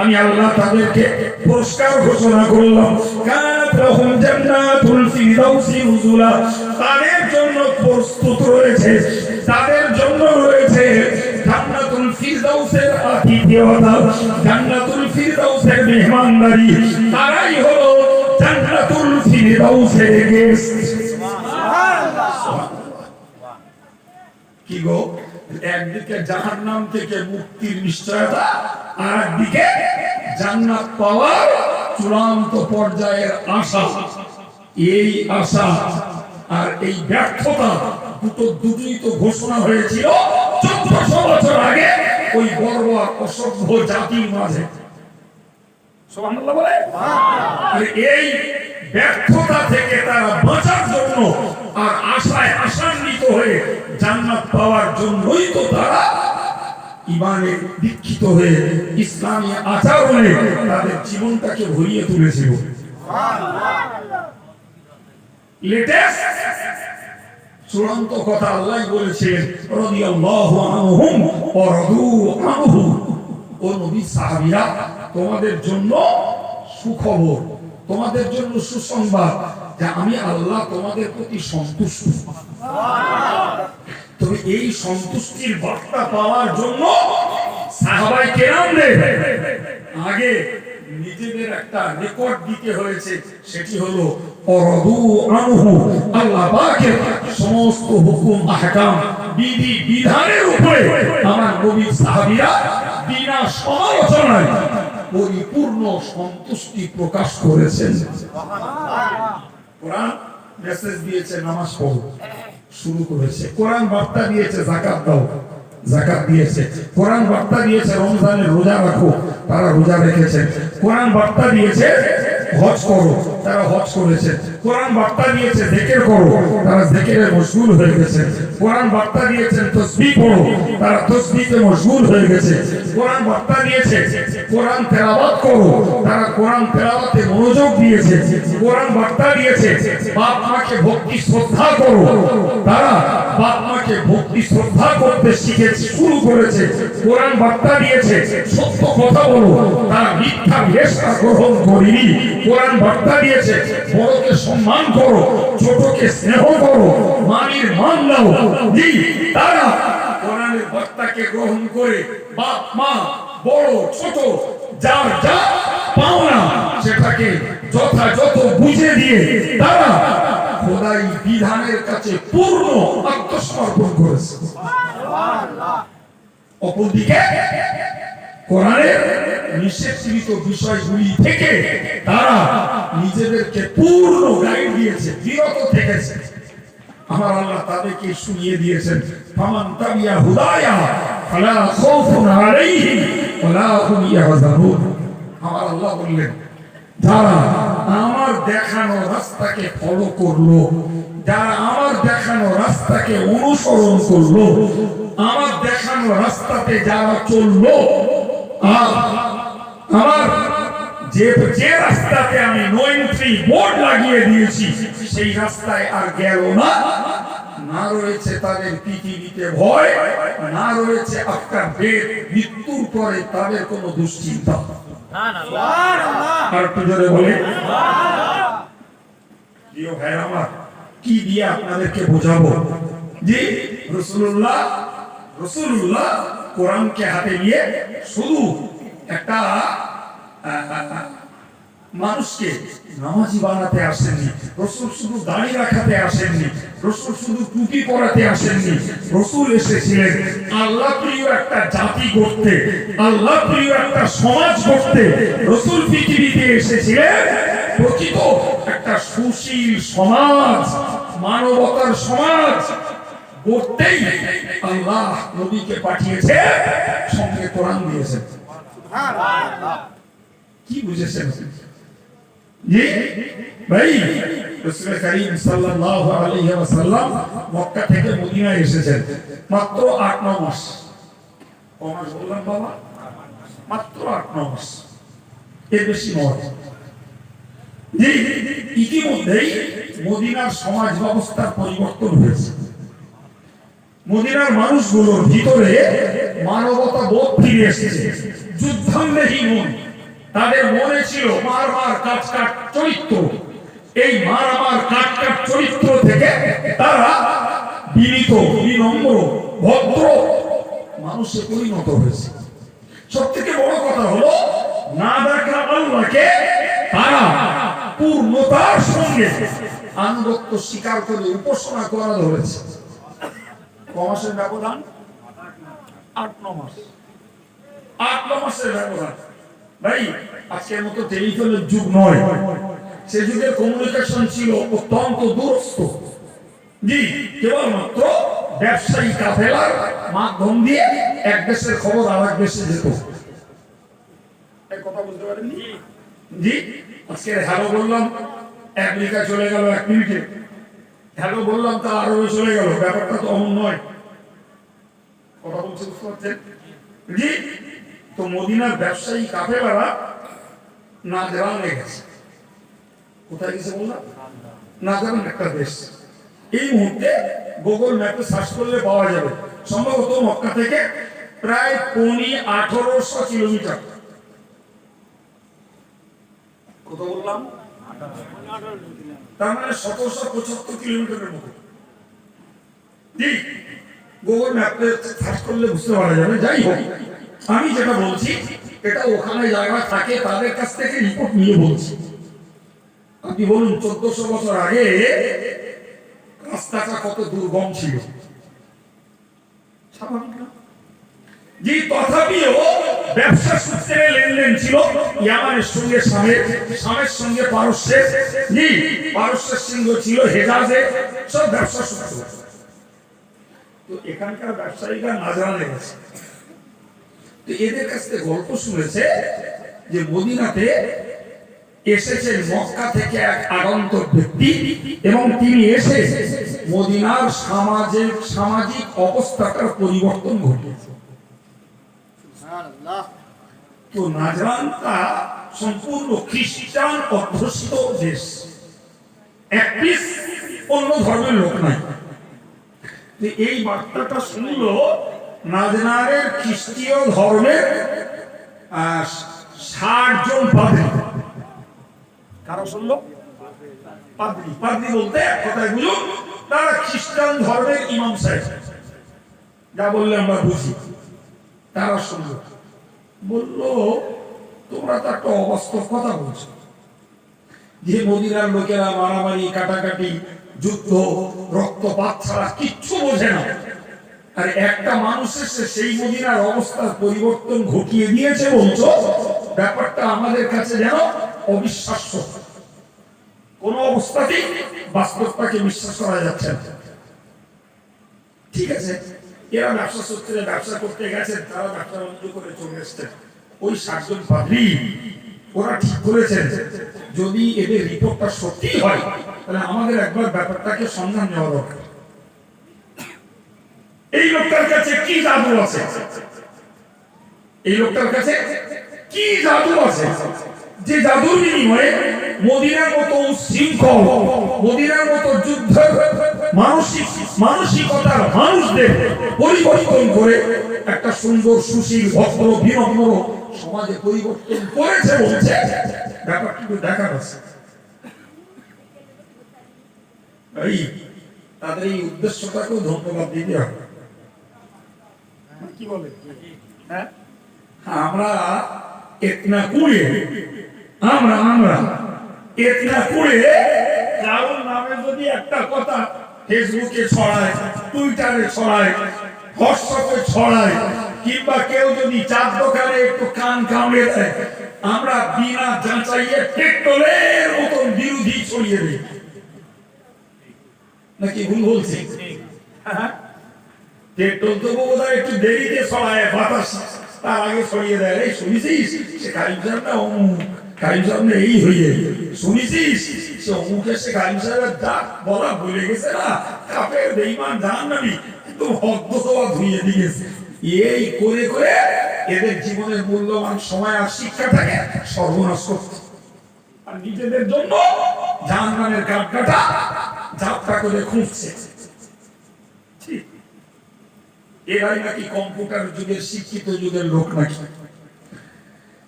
আমি আল্লাহ তাদেরকে পুরস্কার ঘোষণা করলাম। কানাত লাহুম জান্নাতুল ফিরদাউসি নুজুলা, তাদের জন্য প্রস্তুত রয়েছে, তাদের জন্য রয়েছে জান্নাতুল ফিরদাউসের আতিথেয়তা, জান্নাতুল ফিরদাউসের মেহমানদারি। তারাই হলো জান্নাতুল ফিরদাউসের গেস্ট। সুবহানাল্লাহ। কি গো, একদিকে জাহান্নাম থেকে মুক্তির নিশ্চয়তা, আর একদিকে জান্নাত পাওয়ার চূড়ান্ত পর্যায়ের আশা। এই আশা আর এই ব্যর্থতা দুটোই তো ঘোষণা হয়েছিল 1400 বছর আগে ওই বর্বর অসভ্য জাতির মাঝে। সুবহানাল্লাহ বলে। এই ব্যর্থতা থেকে তারা বাঁচার জন্য আর আশায় আশান্বিত হয়ে জান্নাত পাওয়ার জন্যই তো তারা ঈমানে দীক্ষিত হয়ে ইসলামী আচরণে তাদের জীবনটাকে ভরিয়ে তুলেছিল। লেটেস্ট চূড়ান্ত কথা আল্লাহ বলেছেন রাদিয়াল্লাহু আনহুম ওয়া রাদু আনহু। ও নবী সাহাবীরা, তোমাদের জন্য সুখবর, তোমাদের জন্য সুসংবাদ যে আমি আল্লাহ তোমাদের প্রতি সন্তুষ্ট। তবে এই সন্তুষ্টির বার্তা পাওয়ার জন্য সাহাবায়ে কেরামদের আগে নিজেদের একটা রেকর্ড দিতে হয়েছে, সেটি হলো অরদু আনহু, আল্লাহ পাকের সমস্ত হুকুম আহকাম বিধি বিধানের উপরে আমার নবী সাহাবীরা বিনা সমালোচনায় পরিপূর্ণ সন্তুষ্টি প্রকাশ করেছেন। কোরআন মেসেজ দিয়েছে নামাজ পড়ো, শুরু করেছে। কোরআন বার্তা দিয়েছে যাকাত দাও, যাকাত দিয়েছে। কোরআন বার্তা দিয়েছে রমজানের রোজা রাখো, তারা রোজা রেখেছেন। কোরআন বার্তা দিয়েছে হজ করো, তারা হজ করেছেন। কোরআন বার্তা দিয়েছে জিকির করো, তারা জিকিরে মশগুল হয়ে গেছে। কোরআন বার্তা দিয়েছে তাসবিহ পড়ো, তারা তাসবিহে মশগুল হয়ে গেছে। কোরআন বার্তা দিয়েছে কোরআন তেলাওয়াত করো, তারা কোরআন তেলাওয়াতে মনোযোগ দিয়েছে। কোরআন বার্তা দিয়েছে বাপ মাকে ভক্তি শ্রদ্ধা করো, তারা বাপ মাকে ভক্তি শ্রদ্ধা করতে শিখেছে, শুরু করেছে। কোরআন বার্তা দিয়েছে সত্য কথা বলো, তারা মিথ্যা ভেষা গ্রহণ করেনি। কোরআন বার্তা দিয়েছে বড়কে সম্মান করো, ছোটকে স্নেহ করো, মানির মান দাও। তারা কোরআনের বার্তাকে গ্রহণ করে বাপ মা বড় ছোট যার যা পাওনা সেটাকে যথাযথ বুঝে দিয়ে তারা খোদাই বিধানের কাছে পূর্ণ আত্মসমর্পণ করেছে। অপরদিকে কোরআনের নিষেধকৃত বিষয়গুলি থেকে তারা নিজেদেরকে পূর্ণ গাইড দিয়েছে, বিরত থেকেছে। আমার আল্লাহ তাদেরকে শুনিয়ে দিয়েছেন, ফামান তাবিয়া হুদায়া ফালা খাউফুন আলাইহিম ওয়ালা হুম ইয়াহজানুন। আমার আল্লাহ বললেন, যারা আমার দেখানো রাস্তাকে ফলো করলো, যারা আমার দেখানো রাস্তাকে অনুসরণ করলো, আমার দেখানো রাস্তাতে যারা চললো, আমার যে রাস্তাতে আমি নো এন্ট্রি বোর্ড লাগিয়ে দিয়েছি সেই রাস্তায় আর গেল না, না রয়েছে তাদের পৃথিবীতে ভয়, না রয়েছে আফটার ডেথ, মৃত্যুর পরে তাদের কোনো দুশ্চিন্তা। আর একটু জোরে বলে প্রিয় ভাই আমার, কি দিয়ে আপনাদেরকে বোঝাবো যে রাসূলুল্লাহ কোরআনকে হাতে নিয়ে শুধু একটা মানুষকে নামাজি বানাতে আসেননি, রাসূল শুধু দাড়ি রাখাতে আসেননি, রাসূল শুধু টুপি পরাতে আসেননি। রাসূল এসেছিলেন আল্লাহ প্রিয় একটা জাতি গড়তে, আল্লাহ প্রিয় একটা সমাজ গড়তে। রাসূল পৃথিবীতে এসেছিলেন প্রকৃত একটা সুশীল সমাজ, মানবতার সমাজ গড়তেই আল্লাহ নবীকে পাঠিয়েছে, সঙ্গে কোরআন দিয়েছেন। কি বুঝেছেন জি ভাই? রাসূল করিম সাল্লাল্লাহু আলাইহি ওয়াসাল্লাম মক্কা থেকে মদিনায় এসেছেন মাত্র ৮-৯ মাস। কমাস বললাম বাবা, মাত্র ৮-৯ মাস, এর বেশি নয়। জি, ইতিমধ্যেই মদিনার সমাজ ব্যবস্থার পরিবর্তন হয়েছে। মদিনার মানুষগুলোর ভিতরে মানবতা বোধ ফিরে এসেছে, যুদ্ধাঙ্গহী মন। তাদের মনে ছিল মারমার কাটকাট চরিত্র। এই মারামার কাটকাট চরিত্র থেকে তারা বিনীত, বিনম্র, ভদ্র মানুষে পরিণত হয়েছে। সব থেকে বড় কথা হলো না দেখা আল্লাহকে তারা পূর্ণতার সঙ্গে আনুগত্য স্বীকার করে উপাসনা করা ধরেছে। কমাসের ব্যবধান ৮-৯ মাস, ৮-৯ মাসের ব্যবধান। ভাই, আজকের মতো টেলিফোনের যুগ নয়, সে যুগের কমিউনিকেশন ছিল অত্যন্ত দূরস্থ। জি, কেবলমাত্র ব্যবসায়ী কাফেলার মাধ্যম দিয়ে এক দেশের খবর আরেক দেশে যেত। এই কথা বুঝতে পারেননি? জি, আজকে হ্যালো বললাম আমেরিকা চলে গেল ১ মিনিটে, হ্যালো বললাম তা আরবে চলে গেল। ব্যাপারটা তো অমন নয়। কথা বলতে বুঝতে পারছেন? জি, তো মদিনার ব্যবসায়ী কাফেলারা নাজরানে গেছে। কোথায় গেছে বললাম? নাজরান একটা দেশ। এই মুহূর্তে গুগল ম্যাপে সার্চ করলে পাওয়া যাবে, সম্ভবত মক্কা থেকে প্রায় 1800 কিলোমিটার। কত বললাম? তার মানে 1775 কিলোমিটারের মতো। জি, গুগল ম্যাপে সার্চ করলে বুঝতে পারা যাবে। যাই হোক, আমি যেটা বলছি এটা ওখানে জায়গা থাকে তাদের কাছ থেকে রিপোর্ট নিয়ে বলছি। আপনি বলুন 1400 বছর আগে রাস্তাটা কত দুর্গম ছিল, স্বাভাবিক না? যে তথাপিও ব্যবসা সূত্রে লেনদেন ছিল ইয়ামানের সঙ্গে শামের সঙ্গে পারস্যের, জি পারস্যের সঙ্গে ছিল হেজাজে, সব ব্যবসা সূত্র। তো এখানকার ব্যবসায়ীরা নাজরানে গেছে, তো এদের কাছ থেকে গল্প শুনেছে যে মদিনাতে এসেছেন মক্কা থেকে এক আগন্তুক ব্যক্তি এবং তিনি এসে মদিনার সামাজিক অবস্থাটার পরিবর্তন ঘটিয়েছে। তো নাজরানটা সম্পূর্ণ খ্রিস্টান অধ্যুষিত দেশ, এক পিস অন্য ধর্মের লোক নাই। এই বার্তাটা শুনলো নাজরানের খ্রিস্টীয় ধর্মের 60 জন পাদ্রী। কারা শুনলো? পাদ্রী। পাদ্রী বলতে কথায় বুঝুন, তারা খ্রিস্টান ধর্মের ইমাম সাহেব, যা বললে আমরা বুঝি। তারা শুনলো, বললো তোমরা তো একটা অবাস্তব কথা বলছো যে মদিনার লোকেরা মারামারি কাটাকাটি যুদ্ধ রক্তপাত ছাড়া কিচ্ছু বোঝে না, আর একটা মানুষ এসে সেই মদিনার অবস্থার পরিবর্তন ঘটিয়ে দিয়েছে বলছো। ব্যাপারটা আমাদের কাছে যেন অবিশ্বাস্য, কোন অবস্থাতেই বাস্তবটাকে বিশ্বাস করা যাচ্ছে না। ঠিক আছে, এরা ব্যবসা সূত্রে ব্যবসা করতে গেছেন, তারা ব্যবসা বাণিজ্য করে চলে এসছেন। ওই 60 জন পাদ্রী ওরা ঠিক করেছেন যদি এদের রিপোর্টটা সত্যি হয় তাহলে আমাদের একবার ব্যাপারটাকে সন্ধান নেওয়া দরকার। এই লোকটার কাছে কি জাদু আছে, এই লোকটার কাছে কি জাদু আছে যে জাদুর বিনিময়ে মদিনার মতো শৃঙ্খল, মদিনার মতো যুদ্ধের মানসিকতার মানুষদের পরিবর্তন করে একটা সুন্দর সুশীল ভদ্র বিনম্র সমাজে পরিবর্তন করেছে বলছে। ব্যাপারটা একটু দেখার আছে। এই তাদের এই উদ্দেশ্যটাকেও ধন্যবাদ দিতে হবে। কি বলে? হ্যাঁ, আমরা এতনা কুড়িয়ে কারোর নামে যদি একটা কথা ফেসবুকে ছড়ায়, টুইটারে ছড়ায়, হোয়াটসঅ্যাপে ছড়ায়, কিংবা কেউ যদি চার দোকানে একটু কান কামড়ে দেয়, আমরা বিনা যাচাইয়ে পেট্রোলের মতন বিরোধী ছড়িয়ে দিই। নাকি ভুল বলছি? পেট্রোল তো বোধহয় একটু দেরিতে ছড়ায়, বাতাস তার আগে ছড়িয়ে দেয়। এই শুনেছিস সে কারিম সাহেব না অমুক, কারিম সাহেব না এই হয়ে, শুনেছিস সে অমুক এসে কারিম সাহেবের ডাক বলা ভুলে গেছে না, কাপের বেঈমান জাহান্নামী, কিন্তু হদ্দ দেওয়া ধুয়ে দিয়েছে। এই করে করে এদের জীবনের মূল্যবান সময় আর শিক্ষাটাকে সর্বনাশ করছে, আর নিজেদের জন্য জাহান্নামের কাঠকাটা যাত্রা করে খুঁজছে। এরাই নাকি কম্পিউটার যুগের শিক্ষিত যুগের লোক নাকি।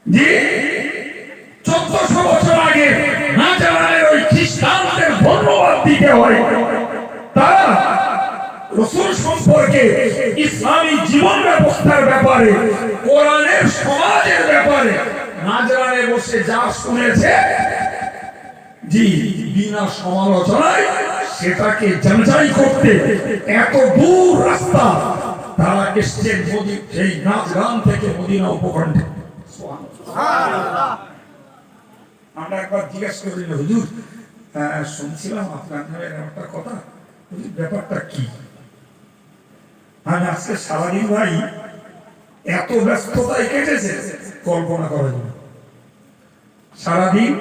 যে 1400 বছর আগে নাজারানের ওই খ্রিস্টানদের ধন্যবাদ দিতে হয়, তারা রাসূল সম্পর্কে, ইসলামী জীবন ব্যবস্থার ব্যাপারে, কোরআনের সমাজের ব্যাপারে নাজারানে বসে যা শুনেছে, জি বিনা সমালোচনায় সেটাকে যাচাই করতে এত দূর রাস্তা তারা এসছেন সেই নাজরান থেকে মদিনা উপখণ্ডে। আমরা একবার জিজ্ঞাসা করি, হুজুর শুনছিলাম আপনার নামে একটা কথা, হুজুর ব্যাপারটা কি? আমি আজকে সারাদিন ভাই এত ব্যস্ততায় কেটেছে কল্পনা করা যায়। সারাদিন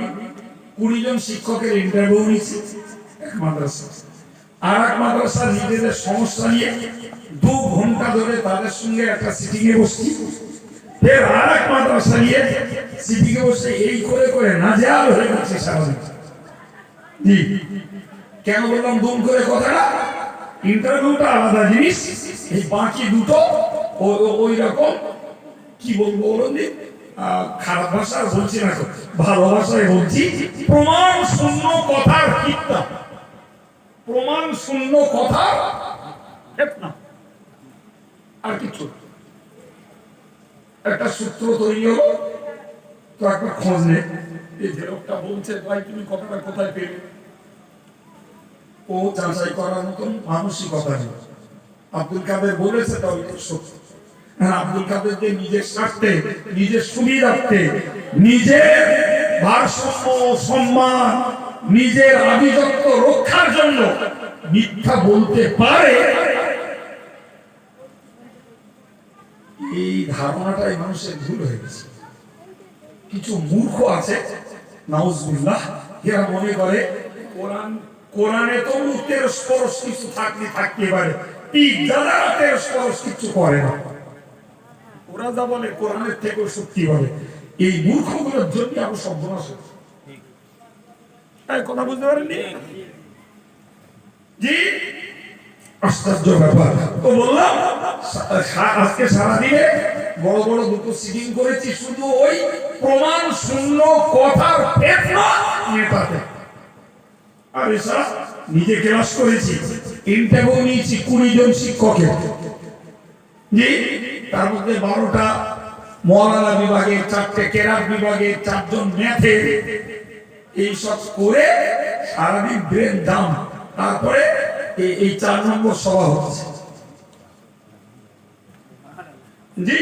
20 জন শিক্ষকের ইন্টারভিউ নিয়েছি এক মাদ্রাসা, আর এক মাদ্রাসা নিজেদের সমস্যা নিয়ে 2 ঘন্টা ধরে তাদের সঙ্গে একটা সিটিং এ বসছি, ফের আর এক মাদ্রাসা নিয়ে সিটিং এ বসে এই করে করে নাজেহাল হয়ে গেছে সারাদিন। জি কেন বললাম দুম করে কথাটা? ইন্টারভিউটা আলাদা জিনিস, এই বাকি দুটো ওই রকম কি বলবো বলুন, খারাপ ভাষা বলছি না, ভালো ভাষায় বলছি, প্রমাণ শূন্য কথার কিত্তা, প্রমাণ শূন্য কথার না, আর কিছু। একটা সূত্র তৈরি হলো, তো একটা খোঁজ নে, এই যে লোকটা বলছে ভাই তুমি কথাটা কোথায় পেলে, ও যাচাই করার মতন মানসিকতা নেই। আব্দুল কাদের বলেছে তবে তো সত্য। আব্দুল কাদের যে নিজের স্বার্থে, নিজের সুবিধার্থে, নিজের ভারসাম্য সম্মান, নিজের আভিজাত্য রক্ষার জন্য মিথ্যা বলতে পারে, এই ধারণাটাই মানুষের ভুল হয়ে গেছে। কিছু মূর্খ আছে নাউজুবিল্লাহ, এরা মনে করে কোরআনে তো তেরস পরশ কিছু থাকতে পারে, তেরস পরশ কিছু করে না। ওরা যা বলে কোরআনের থেকেও সত্যি বলে। এই মূর্খগুলোর জন্য আরো সর্বনাশ হচ্ছে। কথা বুঝতে পারেননি? জি, আশ্চর্য ব্যাপার। তো বললাম আজকে সারাদিনে বড় বড় দুটো সিটিং করেছি, শুধু ওই প্রমাণ শূন্য কথার ফেতনা মেটাতে। আর এসা নিজে ক্লাস করেছি, ইন্টারভিউ নিয়েছি 20 জন শিক্ষকের, জি, তার মধ্যে 12টা মওলানা বিভাগের, 4টে কেরাত বিভাগের, 4 জন ম্যাথের, এইসব করে সারাদিন ব্রেন দাম। তারপরে এই 4 নম্বর সভা হচ্ছে। জি,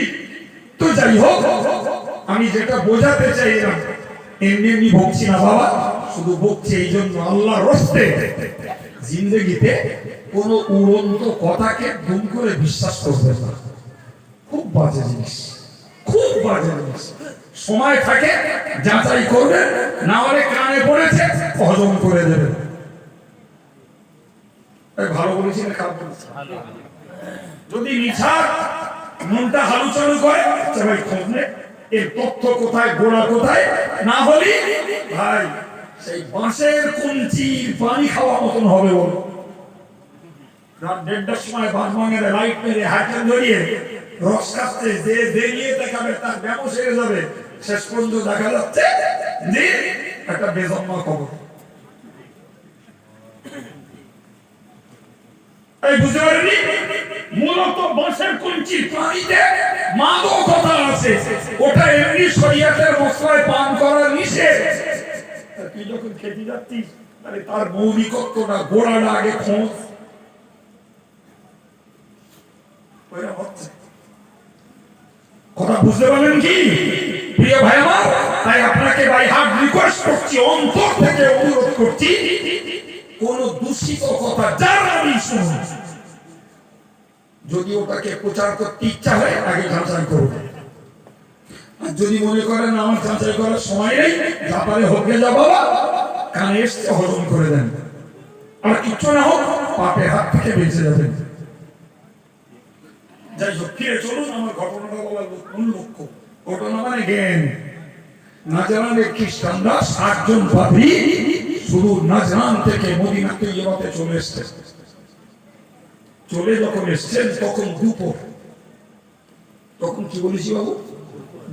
তো যাই হোক, আমি যেটা বোঝাতে চাইলাম, এমনি এমনি বকছি না বাবা, শুধু বকছি এই জন্য আল্লাহর রাস্তে জিন্দেগিতে কোন উড়ন্ত কথাকে দুম করে বিশ্বাস করবেন না। খুব বাজে জিনিস, খুব বাজে জিনিস। সময় থাকে যাচাই করবেন, না হলে কানে পড়েছে হজম করে দেবেন। ভালো বলেছি না খারাপ বলেছি? যদি মিছা মনটা হালুচালু করে ভাই খোঁজ নে, এর তথ্য কোথায়, গোড়া কোথায়, না হলে ভাই সেই বাঁশের কঞ্চির পানি খাওয়া মতন হবে। বলো রাত 1:30টার সময় বাঁশবাগানে লাইট মেরে হাইকেল ধরিয়ে রস কাটতে যে দেরিয়ে দেখাবে তার ব্যায়াম সেরে যাবে, শেষ পর্যন্ত দেখা যাচ্ছে যে একটা বেজন্মা খবর। এই বুঝতে পারেনি? মূলত বাঁশের কঞ্চির পানিতে মাদকতা আছে, ওটা এমনি শরীয়তের মশলায় পান করা নিষেধ। তুই যখন খেতে যাচ্ছিস তাহলে তার মৌলিকত্বটা, গোড়াটা আগে খোঁজ। কথা বুঝতে পারলেন কি প্রিয় ভাই আমার? তাই আপনাকে বাই হার্ট রিকোয়েস্ট করছি, অন্তর থেকে অনুরোধ করছি, কোন দূষিত কথা যার আমি শুনুন, যদি ওটাকে প্রচার করতে ইচ্ছা হয় আগে যাচাই করুন। আর যদি মনে করেন আমার যাচাই করার সময় নেই, জাপানে হোকে যা বাবা, কানে এসে হজম করে দেন, আর কিচ্ছু না হোক পাপের হাত থেকে বেঁচে যাবেন। যাই হোক, ফিরে চলুন আমার ঘটনাটা বলার মূল লক্ষ্য। ঘটনা মানে জ্ঞান। নাজরানের খ্রিস্টানরা 60 জন পাদ্রী শুধু নাজরান থেকে মদিনা তৈয়বাতে চলে এসেছে। চলে যখন এসছেন তখন দুপুর, তখন কি বলেছি বাবু,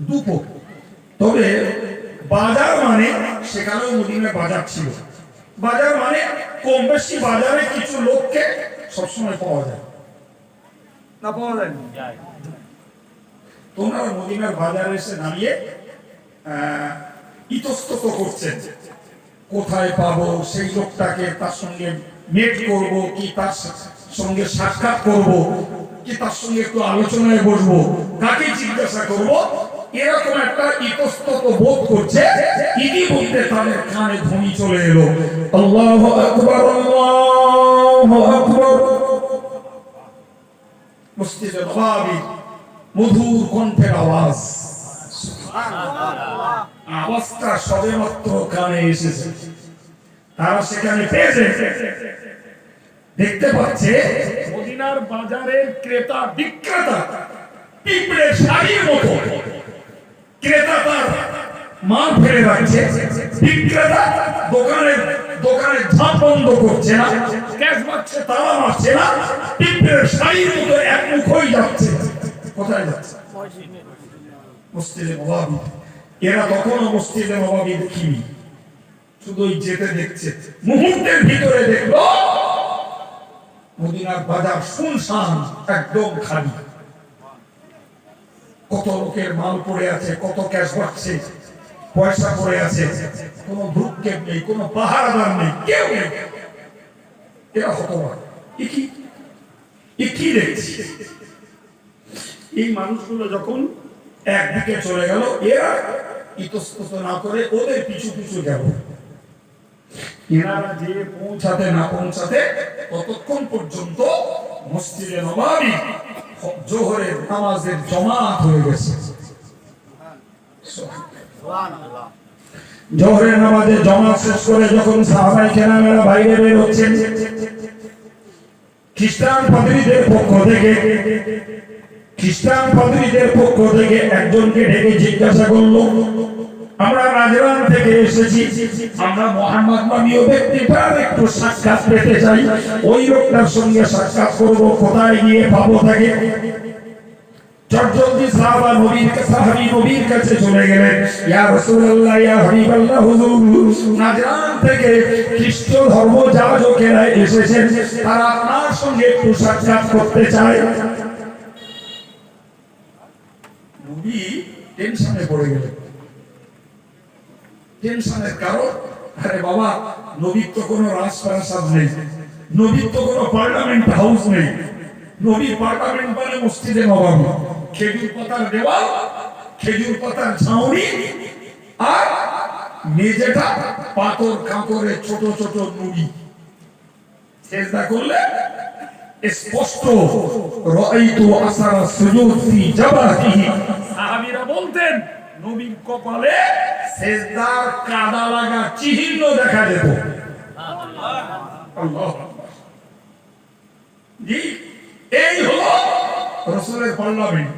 দুপুর। তবে বাজার মানে সেখানেও মদিনায় বাজার ছিল। বাজার মানে কম বেশি বাজারে কিছু লোককে সবসময় পাওয়া যায় না, পাওয়া যায় না। তোমরা মদিনার বাজারে এসে দাঁড়িয়ে ইতস্তত করছেন, কোথায় পাবো সেই লোকটাকে, তার সঙ্গে মেট করব কি, তার সঙ্গে সাক্ষাৎ করব কি, তার সঙ্গে একটু আলোচনায় বসবো, কাকে জিজ্ঞাসা করব, এরকম একটা ইতস্তত বোধ করছে। ইতিমধ্যে তাদের কানে ধ্বনি চলে এলো, আল্লাহু আকবার, আল্লাহু আকবার। মসজিদে নববীর মধুর কণ্ঠের আওয়াজ, আওয়াজটা সবেমাত্র কানে এসেছে। তারা সেখানে পেয়েছে, দেখতে পাচ্ছে মদিনার বাজারের ক্রেতা বিক্রেতা পিঁপড়ের শাড়ির মতো। ক্রেতা তার মাল ফেলে রাখছে, বিক্রেতা দোকানে ঝাঁপ বন্ধ করছে না, ক্যাশ বাক্সে তালা মারছে না, পিঁপড়ের শাড়ির মতো একমুখ হয়ে যাচ্ছে। কোথায় যাচ্ছে? মসজিদে নববী। এরা তখনও মসজিদে নববী দেখিনি, শুধু যেতে দেখছে। মুহূর্তের ভিতরে দেখলো মদিনার বাজার শুনশান, একদম খালি। কত লোকের মাল পড়ে আছে, কত ক্যাশ বাড়ছে, পয়সা পড়ে আছে, কোনো ভ্রুক্ষেপ নেই, কোনো পাহারাদার নেই, কেউ নেই। এরা হতবাক, কি দেখছি। এই মানুষগুলো যখন একদিকে চলে গেল, এরা ইতস্তত না করে ওদের পিছু পিছু গেল। এনারা যে পৌঁছাতে না পৌঁছাতে ততক্ষণ পর্যন্ত মসজিদে নববী জোহরের নামাজের জামাত হয়ে গেছে। জোহরের নামাজের জামাত শেষ করে যখন সাহাবায়ে কেরামেরা বাইরে বের হচ্ছেন, খ্রিস্টান পাদ্রীদের পক্ষ থেকে একজনকে ডেকে জিজ্ঞাসা করলো, আমরা নাজরান থেকে এসেছি, আমরা মুহাম্মদ নামীয় ব্যক্তিটার একটু সাক্ষাৎ পেতে চাই, ওই লোকটার সঙ্গে সাক্ষাৎ করব, কোথায় গিয়ে পাবো তাকে? চটজলদি সাহাবী নবীর কাছে চলে গেলেন। ইয়া রাসূলুল্লাহ, ইয়া হাবিবাল্লাহ, হুজুর, নাজরান থেকে খ্রিস্ট ধর্ম যাজকেরা এসেছেন, তারা আপনার সঙ্গে একটু সাক্ষাৎ করতে চায়। নবী টেনশনে পড়ে গেলেন। টেনশনের কারণ, আরে বাবা, নবীর তো কোনো রাজপ্রাসাদ নেই, নবীর তো কোনো পার্লামেন্ট হাউস নেই। নবীর পার্লামেন্ট মানে মসজিদে নববী, খেজুর পাতার দেওয়াল, খেজুর পাতার ছাউনি, আর মেঝেটা পাথর কাঁকরে ছোট ছোট নুড়ি। সেজদা করলে স্পষ্ট রাআইতু আসারা সুজুদ ফি জাবাহিহি। সাহাবীরা বলতেন নবীর কপালে সেজদার কাদা লাগা চিহ্ন দেখা যেত। আল্লাহু আকবার। জি, এই হলো রাসূলের পার্লামেন্ট।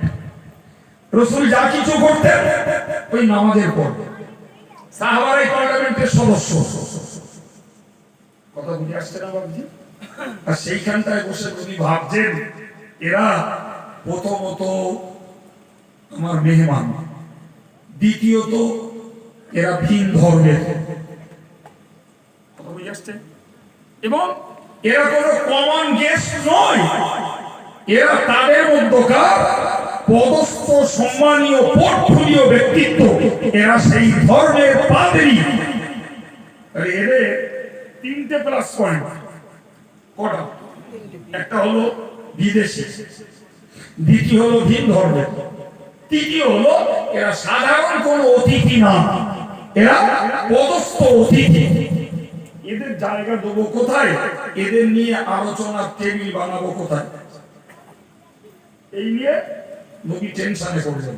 রাসূল যা কিছু করতেন ওই নামাজের পর। সাহাবারা পার্লামেন্টের সদস্য। কথা বুঝে আসছে না বাবুজি? আর সেইখানটায় বসে তুমি ভাবছেন এরা প্রথমত আমার মেহমান, দ্বিতীয়ত এরা ভিন ধর্মের, কথা বুঝে আসছে, এবং এরা কোনো কমন গেস্ট নয়, এরা তাদের মধ্যকার পদস্থ সম্মানীয় পোর্টফোলিও ব্যক্তিত্ব, এরা সেই ধর্মের পাদ্রী। এদের তিনটে প্লাস পয়েন্ট। কটা? একটা হলো বিদেশি, দ্বিতীয় হলো ভিন ধর্মের, তৃতীয় হলো এরা সাধারণ কোন অতিথি না, এরা পদস্থ অতিথি। এদের জায়গা দেবো কোথায়? এদের নিয়ে আলোচনার টেবিল বানাবো কোথায়? এই নিয়ে নবী টেনশনে পড়লেন।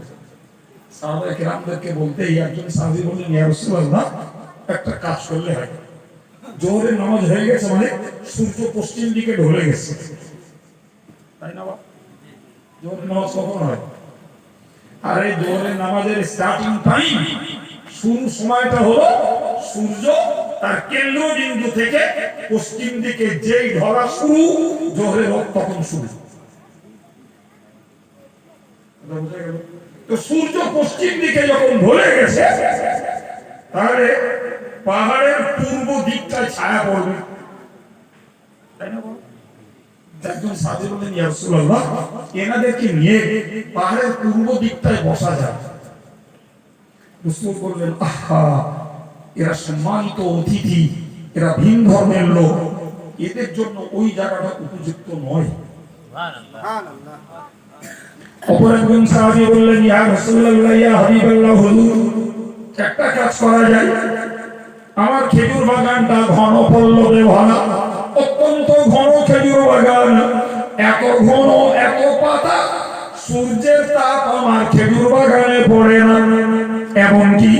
সাহাবায়ে কেরামদেরকে বলতেই একজন সাহাবী বললেন, ইয়া রাসূলুল্লাহ, একটা কাজ করলে হয়। জোহরের নামাজ হয়ে গেছে, মানে সূর্য পশ্চিম দিকে ঢলে গেছে, তাই না? জোহরের নামাজ কখন হয়? আর এই জোহরের নামাজের স্টার্টিং টাইম, শুরু সময়টা হলো সূর্য তার কেন্দ্রবিন্দু থেকে পশ্চিম দিকে যেই ঢলা শুরু, জোহরের তখন শুরু। তো সূর্য পশ্চিম দিকে যখন ঢলে গেছে, তাহলে পাহাড়ের পূর্ব দিকটায় ছায়া পড়বে, তাই না? একজন সাথী বললেন, ইয়া রাসূলুল্লাহ, এনাদেরকে নিয়ে পাহাড়ের পূর্ব দিকটায় বসা যায়। রাসূল বললেন, আহা, এরা সম্মানিত অতিথি, এরা ভিন ধর্মের লোক, এদের জন্য ওই জায়গাটা উপযুক্ত নয়। সুবহানাল্লাহ। অপর একজন সাহাবী বললেন, ইয়া রাসূলুল্লাহ, ইয়া হাবিবাল্লাহ, হুজুর, একটা কাজ করা যায়। আমার খেজুর বাগানটা ঘন পল্লবে ভরা, অত্যন্ত ঘন খেজুর বাগান, এত ঘন, এত পাতা, সূর্যের তাপ আমার খেজুর বাগানে পড়ে না, এমনকি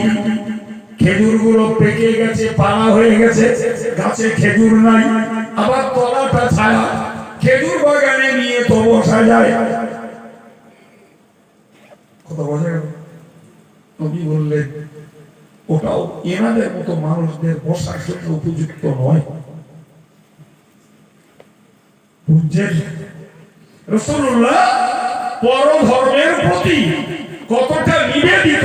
খেজুরগুলো পেকে গেছে, পালা হয়ে গেছে, গাছে খেজুর নাই, আবার তলাটা ছায়া, খেজুর বাগানে নিয়ে তো বসা যায়। কথা বোঝা গেল? নবী বললেন, ওটাও এনাদের মতো মানুষদের বসার জন্য উপযুক্ত নয়। বুঝছেন? রাসূলুল্লাহ পর ধর্মের প্রতি কতটা নিবেদিত,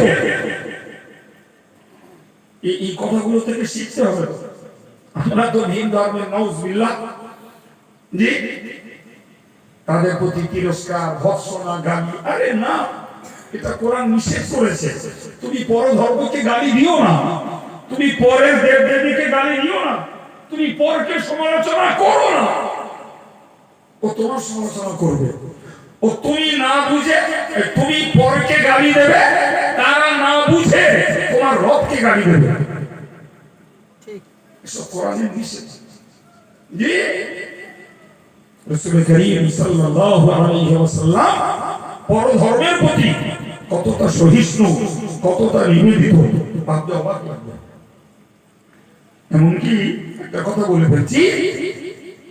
এই কথাগুলো থেকে শিখতে হবে। আমরা তো ভিন ধর্মের, নাউজুবিল্লাহ, তাদের প্রতি তিরস্কার, ভৎসনা, গালি, আরে না, এটা কোরআন নিষেধ করেছে। তুমি পরধর্মকে গালি দিও না, তুমি পরের দেব দেবীকে গালি দিও না, তুমি পরকে সমালোচনা করো না। ও তোমার সমালোচনা করবে। ও তুমি না বুঝে তুমি পরকে গালি দেবে, তারা না বুঝে তোমার রবকে গালি দেবে। ঠিক, এসব কোরআনের নিষেধ। জি, রাসূল করিম সাল্লাল্লাহু আলাইহি ওয়াসাল্লাম পরধর্মের প্রতি কতটা সহিষ্ণু, কতটা নিবেদিত, ভাবতে অবাক লাগবে। এমনকি একটা কথা বলে ফেলছি,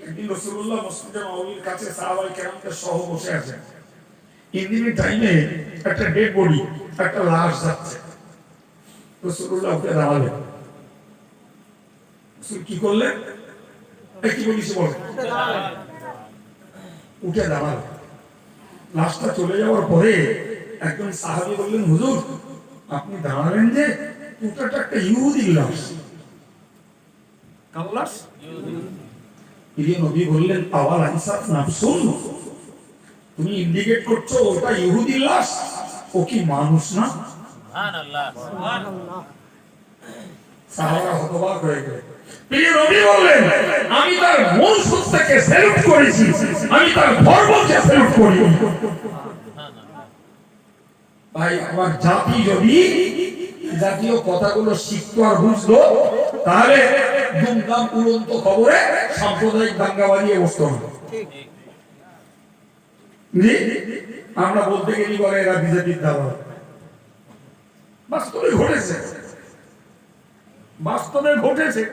একদিন রাসূলুল্লাহ মসজিদে নববীর কাছে সাহাবায়ে কেরামদের সহ বসে আছেন। ইন্দিনের টাইমে একটা ডেড বডি, একটা লাশ যাচ্ছে। রাসূলুল্লাহ উঠে দাঁড়ালেন। রাসূল কি করলেন? কি বলিস বল? উঠে দাঁড়ালেন। লাশটা চলে যাওয়ার পরে একজন সাহাবী বললেন, হুজুর আপনি দাঁড়ালেন যে, ওটা একটা ইহুদি লাশ। কার লাশ? ইহুদি। নবী বললেন, আওয়াল আইসাত নাফসুন, তুমি ইন্ডিকেট করছো ওটা ইহুদি লাশ, ও কি মানুষ না? সুবহানাল্লাহ, সুবহানাল্লাহ। সাহাবারা হতবাক হয়ে গেলেন। প্রিয় নবী বললেন, আমি তার মূল সত্যকে স্যালুট করেছি, আমি তার ধর্মকে স্যালুট করি। ভাই আমার জাতি যদি জাতীয় কথাগুলো শিখতো আর বুঝতো, তাহলে দুমদাম উড়ন্ত খবরে সাম্প্রদায়িক দাঙ্গা বাজিয়ে বসতো না। জি, আমরা বলতে গেলি বলে এরা বিজেপির দালাল। বাস্তবে ঘটেছে, বাস্তবে ঘটেছে।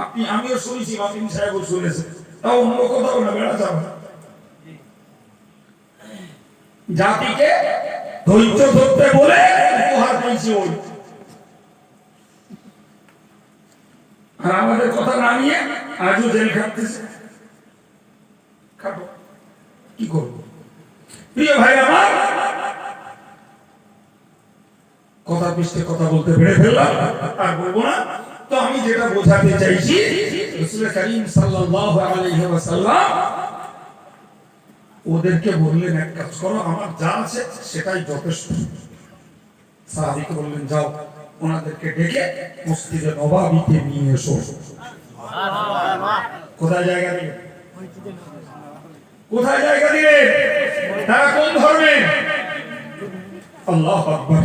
আপনি আমিও শুনেছি, মাতিন সাহেবও শুনেছে, তাও অন্য কোথাও না, বেড়া যাবে। জাতিকে ধৈর্য ধরতে বলে উপহার দিয়েছি ওই, আর আমাদের কথা না নিয়ে আজও জেল খাটতেছে। খাটো, কি করবো? প্রিয় ভাই আমার, কথা পৃষ্ঠে কথা বলতে পেরে ফেললাম, আর বলবো না। তো আমি যেটা বোঝাতে চাইছি, রাসূল করিম সাল্লাল্লাহু আলাইহি ওয়াসাল্লাম ওদেরকে বললেন, এক কাজ করো, আমার যা আছে সেটাই যথেষ্ট। সাহাবীকে বললেন, যাও ওনাদেরকে ডেকে মসজিদে নববীতে নিয়ে এসো। কোথায় জায়গা দিলেন? কোথায় জায়গা দিলেন? তারা কোন ধর্মে? আল্লাহু আকবার।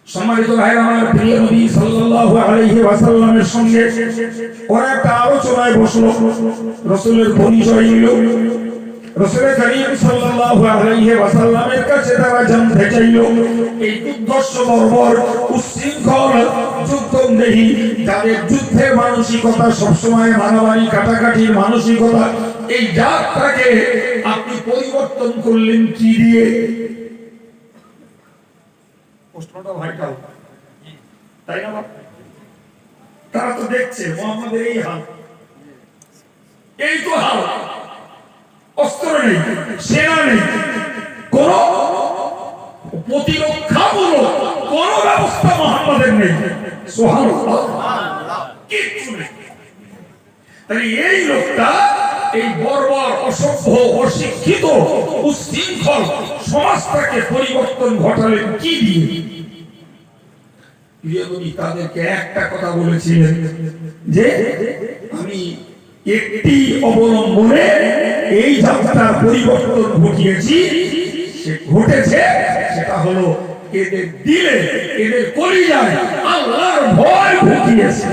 সম্মানিত ভাইরা আমার, প্রিয় নবী সাল্লাল্লাহু আলাইহি ওয়াসাল্লামের সঙ্গে ওরা একটা আলোচনায় বসলো, রাসূলের পরিচয় নিল। রাসূল করিম সাল্লাল্লাহু আলাইহি ওয়াসাল্লামের কাছে তারা জানতে চাইল, এই উদ্দেশ্য বর্বর উচ্ছৃঙ্খল যুদ্ধবন্দী, যাদের যুদ্ধের মানসিকতা সবসময় মারামারি কাটাকাটির মানসিকতা, এই জাতটাকে আপনি পরিবর্তন করলেন কি দিয়ে? প্রশ্নটা ভাইটাল, তাই না? তারা তো দেখছে মুহাম্মাদের এই হাল, এই তো হাল, অস্ত্র নেই, সেনা নেই, কোন প্রতিরক্ষামূলক কোন ব্যবস্থা মুহাম্মাদের নেই। সুবহানাল্লাহ, কিচ্ছু নেই। তাই এই লোকটা এই বর্বর, অসভ্য, অশিক্ষিত, উচ্ছৃঙ্খল সমাজটাকে পরিবর্তন ঘটালেন কি দিয়ে? নবী তাদেরকে একটা কথা বলেছিলেন যে, আমি একটি অবলম্বনে এই যাত্রার পরিবর্তন ঘটিয়েছি, সে ঘটেছে, সেটা হলো এদের দিলে, এদের কলিজায় আল্লাহর ভয় ঢুকিয়েছে।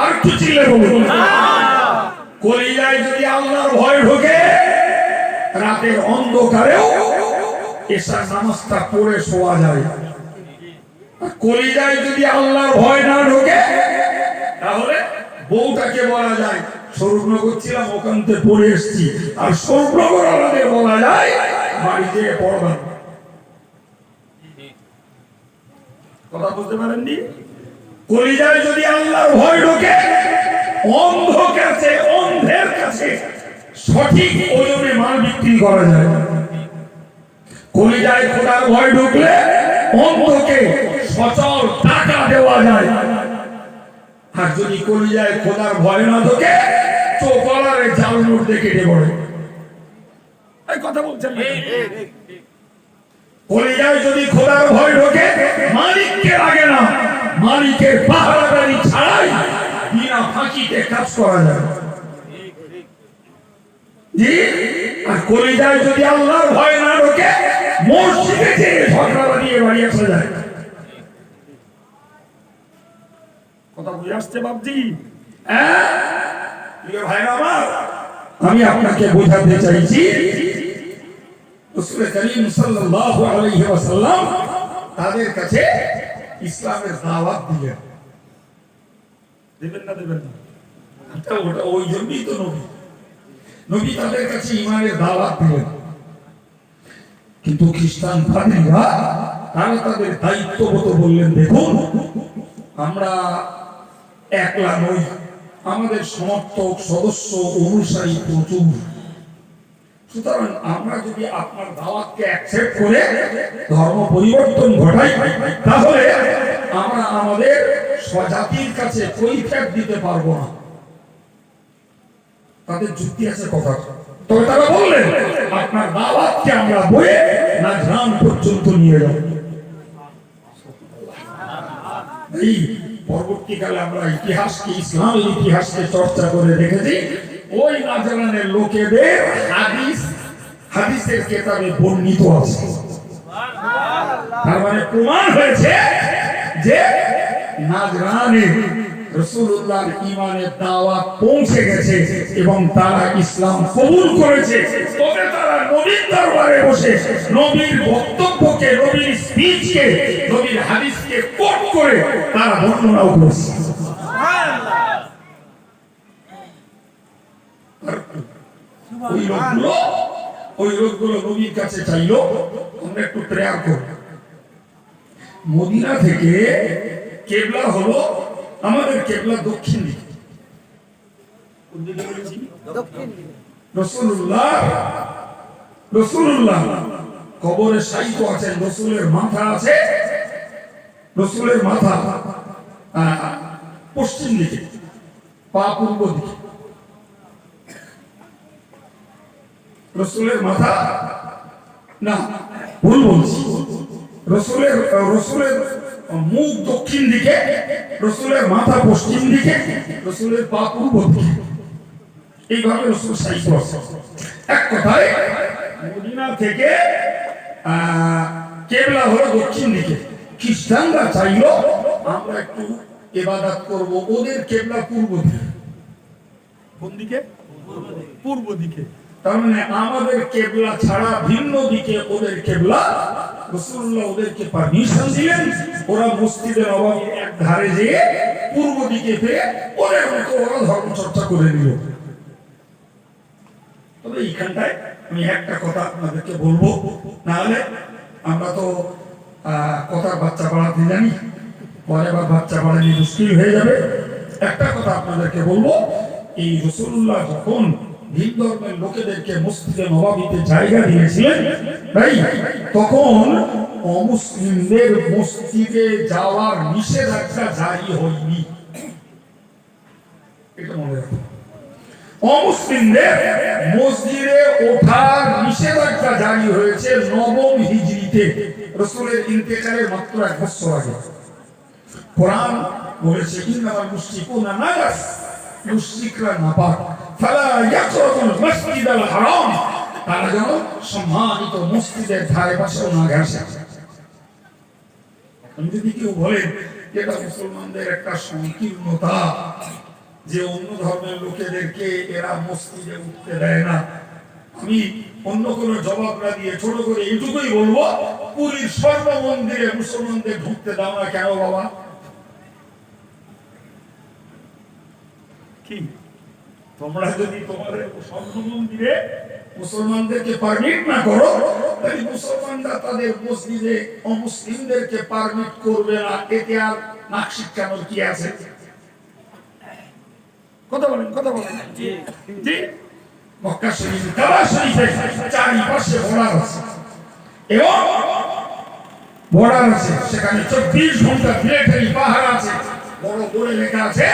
আর কি ছিল বলুন? কলিজায় যদি আল্লাহর ভয় ঢোকে, রাতের অন্ধকারেও এশার নামাজটা পড়ে শোয়া যায়। কলিজায় যদি আল্লাহর ভয় না ঢোকে, তাহলে বউটাকে বলা যায় স্বরূপনগর ছিলাম, ওখান থেকে পড়ে এসছি, আর স্বরূপনগর আমাদের বলা যায় বাড়ি থেকে পড়বেন। কথা বুঝতে পারেননি? কলিজায় যদি আল্লাহর ভয় ঢোকে, অন্ধের কাছে সঠিক ওজনে মাল বিক্রি করা যায়। কলিজায় খোদার ভয় ঢুকলে অন্ধকে সচল টাকা দেওয়া যায়। আর যদি কলিজায় খোদার ভয় না ঢোকে, চোখলারে জাল নোট দিয়ে কেটে পড়ে। এই কথা বলছেন না? কলিজায় যদি খোদার ভয় ঢোকে মালিককে লাগে না, মালিকের পাহারাদারি ছাড়াই বিনা ফাঁকিতে কাজ করা যায়। জি, আর কলিজায় যদি আল্লাহর ভয় না ঢোকে মসজিদে যে ঝগড়া বানিয়ে বাড়ি আসা যায়। কথা বুঝে আসছে বাবজি? ভাইরা আমার, আমি আপনাকে বোঝাতে চাইছি রাসূল করিম সাল্লাল্লাহু আলাইহি ওয়াসাল্লাম তাদের কাছে ইসলামের দাওয়াত দিলেন। দেবেন না দেবেন না? ওটা ওই জন্যই তো নবী তাদের কাছে ঈমানের দাওয়াত দিলেন। কিন্তু খ্রিস্টান ভাইরা তারা তাদের দায়িত্ববোধ বললেন, দেখুন আমরা একলা নই, আমাদের সমর্থক সদস্য অনুসারী প্রচুর, সুতরাং আমরা যদি আপনার দাওয়াতকে অ্যাকসেপ্ট করে ধর্ম পরিবর্তন ঘটাই তাহলে আমরা আমাদের স্বজাতির কাছে কৈফিয়ত দিতে পারবো না। তাদের যুক্তি আছে কথা, তবে তারা বললেন আপনার দাওয়াতকে আমরা বয়ে নাজরান পর্যন্ত নিয়ে যাব। এই পরবর্তীকালে আমরা ইতিহাসকে, ইসলামের ইতিহাসকে চর্চা করে দেখেছি, ওই নাজরানের লোকেদের হাদিসের কিতাবে বর্ণিত আছে। তার মানে প্রমাণ হয়েছে যে নাজরানে রাসূলুল্লাহর ঈমানের দাওয়াত পৌঁছে গেছে এবং তারা ইসলাম কবুল করেছে। তবে তারা নবীর দরবারে বসে নবীর বক্তব্যকে, নবীর স্পিচকে, নবীর হাদিসকে কোট করে তারা বর্ণনাও করেছে। ওই লোকগুলো নবীর কাছে চাইলো আমরা একটু প্রেয়ার করব। মদিনা থেকে কিবলা হলো, আমাদের কিবলা দক্ষিণ দিকে। কোন দিকে বলেছি? দক্ষিণ দিকে। রাসূলুল্লাহ কবরে শায়িত আছেন, রাসূলের মাথা আছে, রাসূলের মাথা পশ্চিম দিকে, পা পূর্ব দিকে। রাসূলের মাথা না, ভুল বলছি, রাসূলের মুখ দক্ষিণ দিকে, রাসূলের মাথা পশ্চিম দিকে, রাসূলের পা পূর্ব দিকে। এইভাবে রাসূল শায়িত আছেন। এক কথায় মদিনা থেকে কিবলা হলো দক্ষিণ দিকে। খ্রিস্টানরা চাইলো আমরা একটু ইবাদত করব, ওদের কিবলা পূর্ব দিকে। কোন দিকে? পূর্ব দিকে। তার মানে আমাদের কিবলা ছাড়া ভিন্ন দিকে ওদের কিবলা। রাসূলুল্লাহ ওদেরকে পারমিশন দিলেন, ওরা মসজিদে নববীর এক ধারে যেয়ে পূর্ব দিকে ফিরে ওদের মতো ওরা ধর্ম চর্চা করে নিল। তবে এইখানটায় আমি একটা কথা আপনাদেরকে বলবো, নাহলে আমরা তো কথার বাচ্চা বাড়াতে জানি, পরে আবার বাচ্চা বাড়ানি মুশকিল হয়ে যাবে। একটা কথা আপনাদেরকে বলবো, এই রাসূলুল্লাহ যখন ভিন ধর্মের লোকেদেরকে মসজিদে নববীতে জায়গা দিয়েছিলেন, তাই তখন অমুসলিমদের মসজিদে যাওয়ার নিষেধাজ্ঞা জারি হয়নি। এটা মনে রাখুন, অমুসলিমদের মসজিদে ওঠার নিষেধাজ্ঞা জারি হয়েছে নবম হিজরিতে, রাসূলের ইন্তেকালের মাত্র 1 বছর আগে। কোরআন বলেছে ইন্নামাল মুশরিকুনা নাজাস, মুশরিকরা নাপাক, ফালা ইয়াকরাবুল মাসজিদাল হারাম, তারা যেন সম্মানিত মসজিদের ধারে পাশেও না ঘেঁষে। আমি যদি কেউ বলেন এটা মুসলমানদের একটা সংকীর্ণতা যে অন্য ধর্মের লোকেদেরকে এরা মসজিদে উঠতে দেয় না, আমি অন্য কোনো জবাব না দিয়ে ছোট করে এইটুকুই বলবো, পুরীর স্বর্ণ মন্দিরে মুসলমানদের ঢুকতে দাও না কেন বাবা? কি তোমরা যদি তোমাদের স্বর্ণ মন্দিরে মুসলমানদেরকে পারমিট না করো, তাহলে মুসলমানরা তাদের মসজিদে অমুসলিমদেরকে পারমিট করবে না, এতে আর নাক শিক্ষানোর কি আছে? কথা বলেন, কথা বলেন। জি, মক্কা শরীফ, কাবা শরীফের চারিপাশে বর্ডার আছে এবং বর্ডার আছে, সেখানে 24 ঘন্টা মিলিটারি পাহারা আছে। বড় বড় লেখা আছে,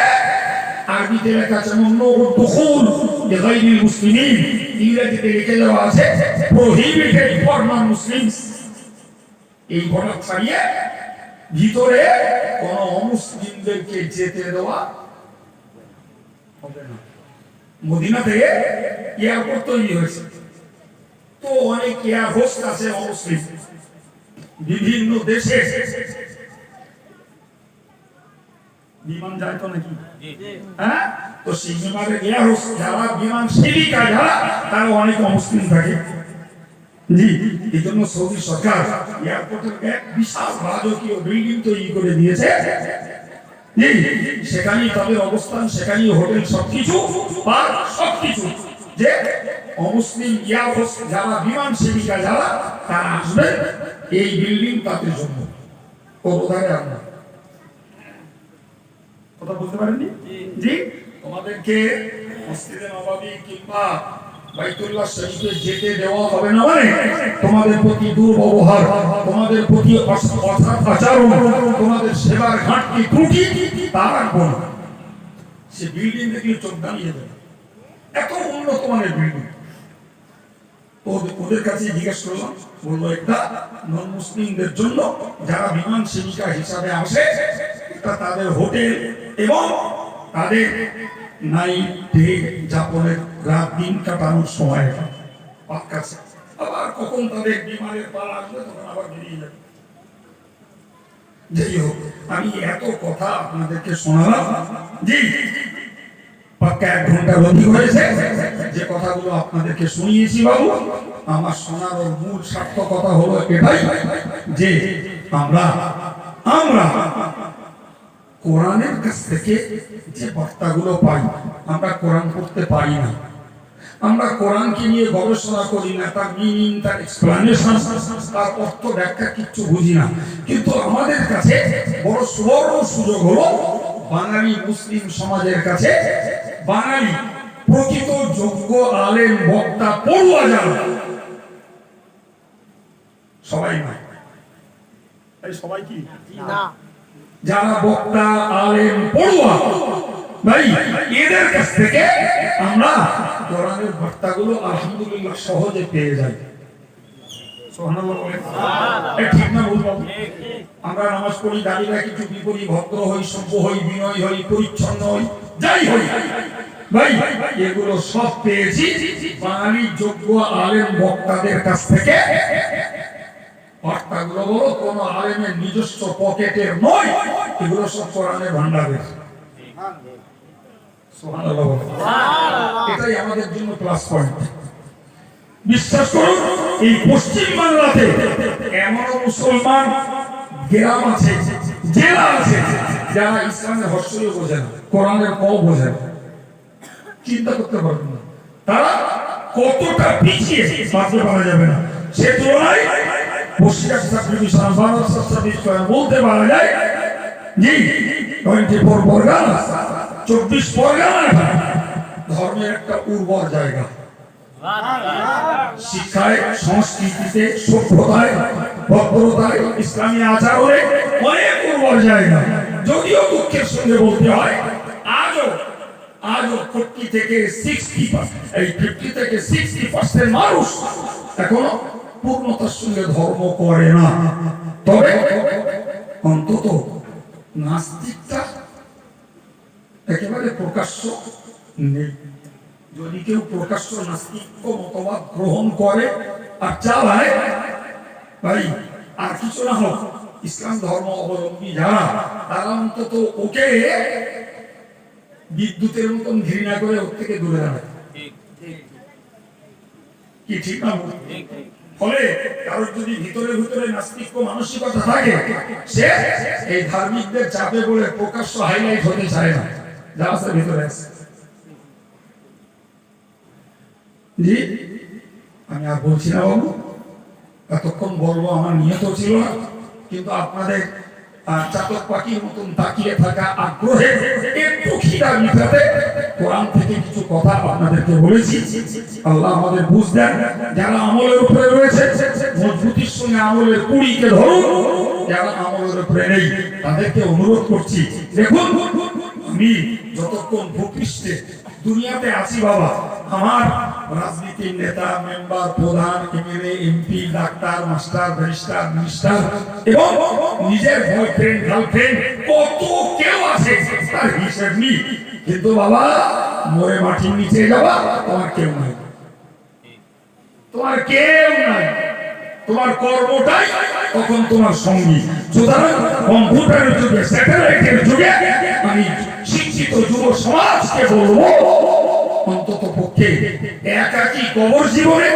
আরবিতে লেখা আছে মামনুউদ দুখুল লিগাইরিল মুসলিমিন, ইংরেজিতে লিখে দেওয়া আছে প্রহিবিটেড ফর নন মুসলিমস। এই বর্ডার ছাড়িয়ে ভিতরে কোন অমুসলিমদেরকে যেতে দেওয়া হবে না। মদিনা থেকে এয়ারপোর্ট তৈরি হয়েছে, তো অনেক এয়ার হোস্ট আছে অমুসলিম বিভিন্ন দেশে। বিমান যায় তো নাকি? হ্যাঁ, তো সেই বিমানের এয়ার হোস্ট যারা, বিমান সেবিকা যারা, তারা অনেক অমুসলিম থাকে। জি, এই জন্য সৌদি সরকার এয়ারপোর্টের এক বিশাল রাজকীয় বিল্ডিং তৈরি করে দিয়েছে। জি, সেখানেই তাদের অবস্থান, সেখানেই হোটেল, সবকিছু সবকিছু, যে অমুসলিম এয়ার হোস্ট যারা, বিমান সেবিকা যারা, তারা আসবে এই বিল্ডিং তাদের জন্য। কোথায় আমরা কথা বলতে পারেননি? জি, তোমাদেরকে মসজিদে নববী কিংবা বাইতুল্লাহ শরীফে যেতে দেওয়া হবে না, মানে তোমাদের প্রতি দুর্ব্যবহার, তোমাদের প্রতি আচরণ, তোমাদের সেবার ঘাটতি ত্রুটি তা রাখবো না। সে বিল্ডিং দেখলে চোখ দাঁড়িয়ে যাবে, এত উন্নত মানের বিল্ডিং। ওদের কাছে জিজ্ঞেস করলাম, বললো একটা নন মুসলিমদের জন্য যারা বিমান সেবিকা হিসাবে আসে, এটা তাদের হোটেল এবং তাদের নাইট ডে যাপনের, রাত দিন কাটানোর সময় পাক্কা। আবার কখন তাদের বিমানের পালা আসবে তখন আবার বেরিয়ে যাবে। যাই হোক, আমি এত কথা আপনাদেরকে শোনালাম, জি পাক্কা 1 ঘন্টা অধিক হয়েছে। যে কথাগুলো আপনাদেরকে শুনিয়েছি বাবু, আমার শোনার মূল সার্থকতা হলো এটাই যে আমরা কোরআনের কাছ থেকে যে বার্তাগুলো পাই, আমরা কোরআন পড়তে পারি না, আমরা কোরআনকে নিয়ে গবেষণা করি না, তার মিনিং, তার এক্সপ্লানেশন, তার অর্থ ব্যাখ্যা কিচ্ছু বুঝি না। কিন্তু আমাদের কাছে বড় সুবর্ণ সুযোগ হলো বাঙালি মুসলিম সমাজের কাছে বাঙালি প্রকৃত যোগ্য আলেম বক্তা পড়ুয়া যারা, সবাই না, সবাই কি না, যারা বক্তা আলেম পড়ুয়া ভাই, এদের কাছ থেকে আমরা কোরআনের বার্তাগুলো আলহামদুলিল্লাহ সহজে পেয়ে যাই। সুবহানাল্লাহ বলেন, ঠিক না বলবো? আমরা নামাজ পড়ি, দাঁড়িয়ে রাখি, চুপি করি, ভদ্র হই, সভ্য হই, বিনয় হই, পরিচ্ছন্ন হই, যাই হই ভাই, এগুলো সব পেয়েছি বাঙালি যোগ্য আলেম বক্তাদের কাছ থেকে। বার্তাগুলো বলো কোন আলেমের নিজস্ব পকেটের নয়, এগুলো সব কোরআনের ভান্ডারের। সুবহানাল্লাহ, এটাই আমাদের জন্য প্লাস পয়েন্ট। বিশ্বাস করুন, এই পশ্চিম বাংলাতে এমন মুসলমান গ্রাম আছে, জেলা আছে, যারা ইসলামের হর্ষই বোঝে না, কোরআনের ক বোঝে না। চিন্তা করতে পারবেন না তারা কতটা পিছিয়ে, ভাবতে পারা যাবে না। সে তুলনায় বলতে পারা যায় জি 24 পরগনা, 24 পরগনা ধর্মের একটা উর্বর জায়গা। শিক্ষায়, সংস্কৃতিতে, সভ্যতায়, ভদ্রতায়, ইসলামী আচারে অনেক উর্বর জায়গা। যদিও দুঃখের সঙ্গে বলতে হয় আজও 50 থেকে 60% মানুষ এখনো পূর্ণতার সঙ্গে ধর্ম করে না। তবে অন্তত নাস্তিকটা একেবারে প্রকাশ্য নেই। যদি কেউ প্রকাশ্য নাস্তিক মতবাদ গ্রহণ করে আর চালায় ভাই, আর কিছু না হোক ইসলাম ধর্ম অবলম্বী যারা, তারা অন্তত ওকে বিদ্যুতের মতন ঘৃণা করে ওর থেকে দূরে দাঁড়ায়। কি ঠিক না? ফলে কারোর যদি ভিতরে ভিতরে নাস্তিক মানসিকতা থাকে, সে এই ধার্মিকদের চাপে বলে প্রকাশ্য হাইলাইট হতে চায় না, যা আছে ভিতরে আছে। জি, আমি আর বলছি না বাবু, এতক্ষণ বলবো আমার নিয়ত ছিল না, কিন্তু আপনাদের চাতক পাখির মতন তাকিয়ে থাকা আগ্রহে একটু খিদা মিটাতে কোরআন থেকে কিছু কথা আপনাদেরকে বলেছি। আল্লাহ আমাদের বুঝ দেন। যারা আমলের উপরে রয়েছে মজবুতির সঙ্গে আমলের কুড়িকে ধরুন, যারা আমলের উপরে নেই তাদেরকে অনুরোধ করছি, দেখুন আমি যতক্ষণ ভূপৃষ্ঠে দুনিয়াতে আছি বাবা, আমার রাজনীতির নেতা, মেম্বার, প্রধান, MLA, MP, doctor, master, barrister, minister এবং নিজের বয়ফ্রেন্ড, গার্লফ্রেন্ড কত কেউ আছে, তার হিসেব নেই। কিন্তু বাবা মরে মাটির নিচে যাবা, তোমার কেউ নাই, তোমার কেউ নাই, তোমার কর্মটাই তখন তোমার সঙ্গী। সুতরাং কম্পিউটারের যুগে, স্যাটেলাইটের যুগে আমি শিক্ষিত যুব সমাজকে বলবো, অন্তত পক্ষে একাকী কবর জীবনে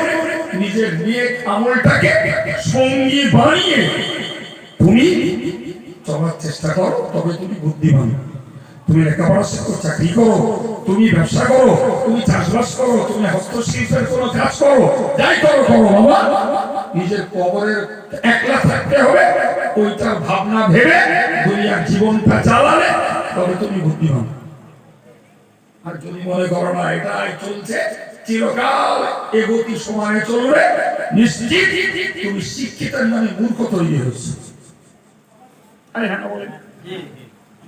নিজের নেক আমলটাকে সঙ্গী বানিয়ে তুমি চলার চেষ্টা করো, তবে তুমি বুদ্ধিমান। তুমি লেখাপড়া শেখো, চাকরি করো, তুমি ব্যবসা করো, তুমি চাষবাস করো, তুমি হস্তশিল্পের কোনো কাজ করো, যাই করো করো বাবা, নিজের কবরের একলা থাকতে হবে, ওইটার ভাবনা ভেবে দুনিয়ার জীবনটা চালালে তবে তুমি বুদ্ধিমান। আর যদি মনে করো না এটাই চলছে, চিরকাল এগতি সমানে চলবে, নিশ্চিত তুমি শিক্ষিতের নামে মূর্খ তৈরি হয়েছে।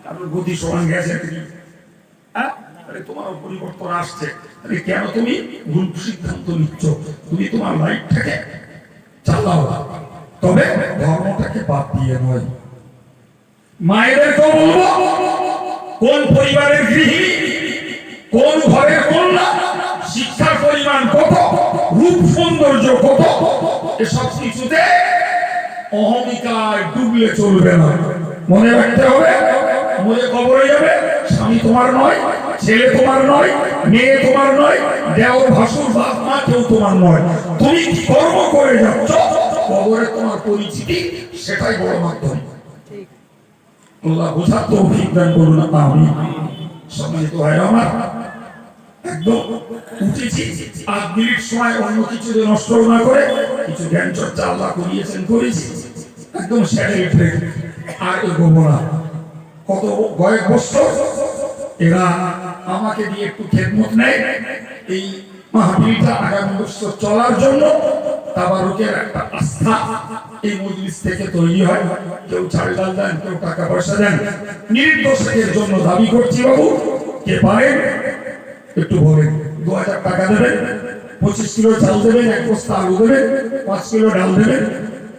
কারণ গতি সমান গেছে, তোমার পরিবর্তন আসছে, কেন তুমি ভুল সিদ্ধান্ত নিচ্ছ? তুমি তোমার লাইফটাকে চালাও, তবে ধর্মটাকে বাদ দিয়ে নয়। মায়েদেরকেও বলবো, কোন পরিবারের গৃহিণী, কোন ঘরের কন্যা, শিক্ষার পরিমাণ কত, রূপ সৌন্দর্য কত, এসব কিছুতে অহমিকায় ডুবলে চলবে না। মনে রাখতে হবে, মরে কবরে যাবে, স্বামী তোমার নয়, ছেলে তোমার নয়, মেয়ে তোমার নয়, দেওর ভাসুর বাপ মা কেউ তোমার নয়। তুমি কি কর্ম করে যাচ্ছ, কবরে তোমার পরিচিতি, সেটাই বড় মাধ্যম। আল্লাহ বোঝার তৌফিক দান করুন। আমিন। সম্মানিত ভাই আমার, একদম উঠেছি 8 মিনিট সময় অন্য কিছু নষ্ট না করে কিছু জ্ঞান চর্চা আল্লাহ করিয়েছেন, করেছি, একদম স্যাটেলাইট আর এগোবো না। কত কয়েক বছর এরা আমাকে দিয়ে একটু খেদমত নেয়, এই মাহফিলটা আগামী বছর চলার জন্য তাবারুকের একটা আস্থা এই মজলিস থেকে তৈরি হয়। কেউ চাল ডাল দেন, কেউ টাকা পয়সা দেন, নির্দোষের জন্য দাবি করছি বাবু, কে পারেন একটু বলেন। 2000 টাকা দেবেন, 25 কিলো চাল দেবেন, 1 বস্তা আলু দেবেন, 5 কিলো ডাল দেবেন।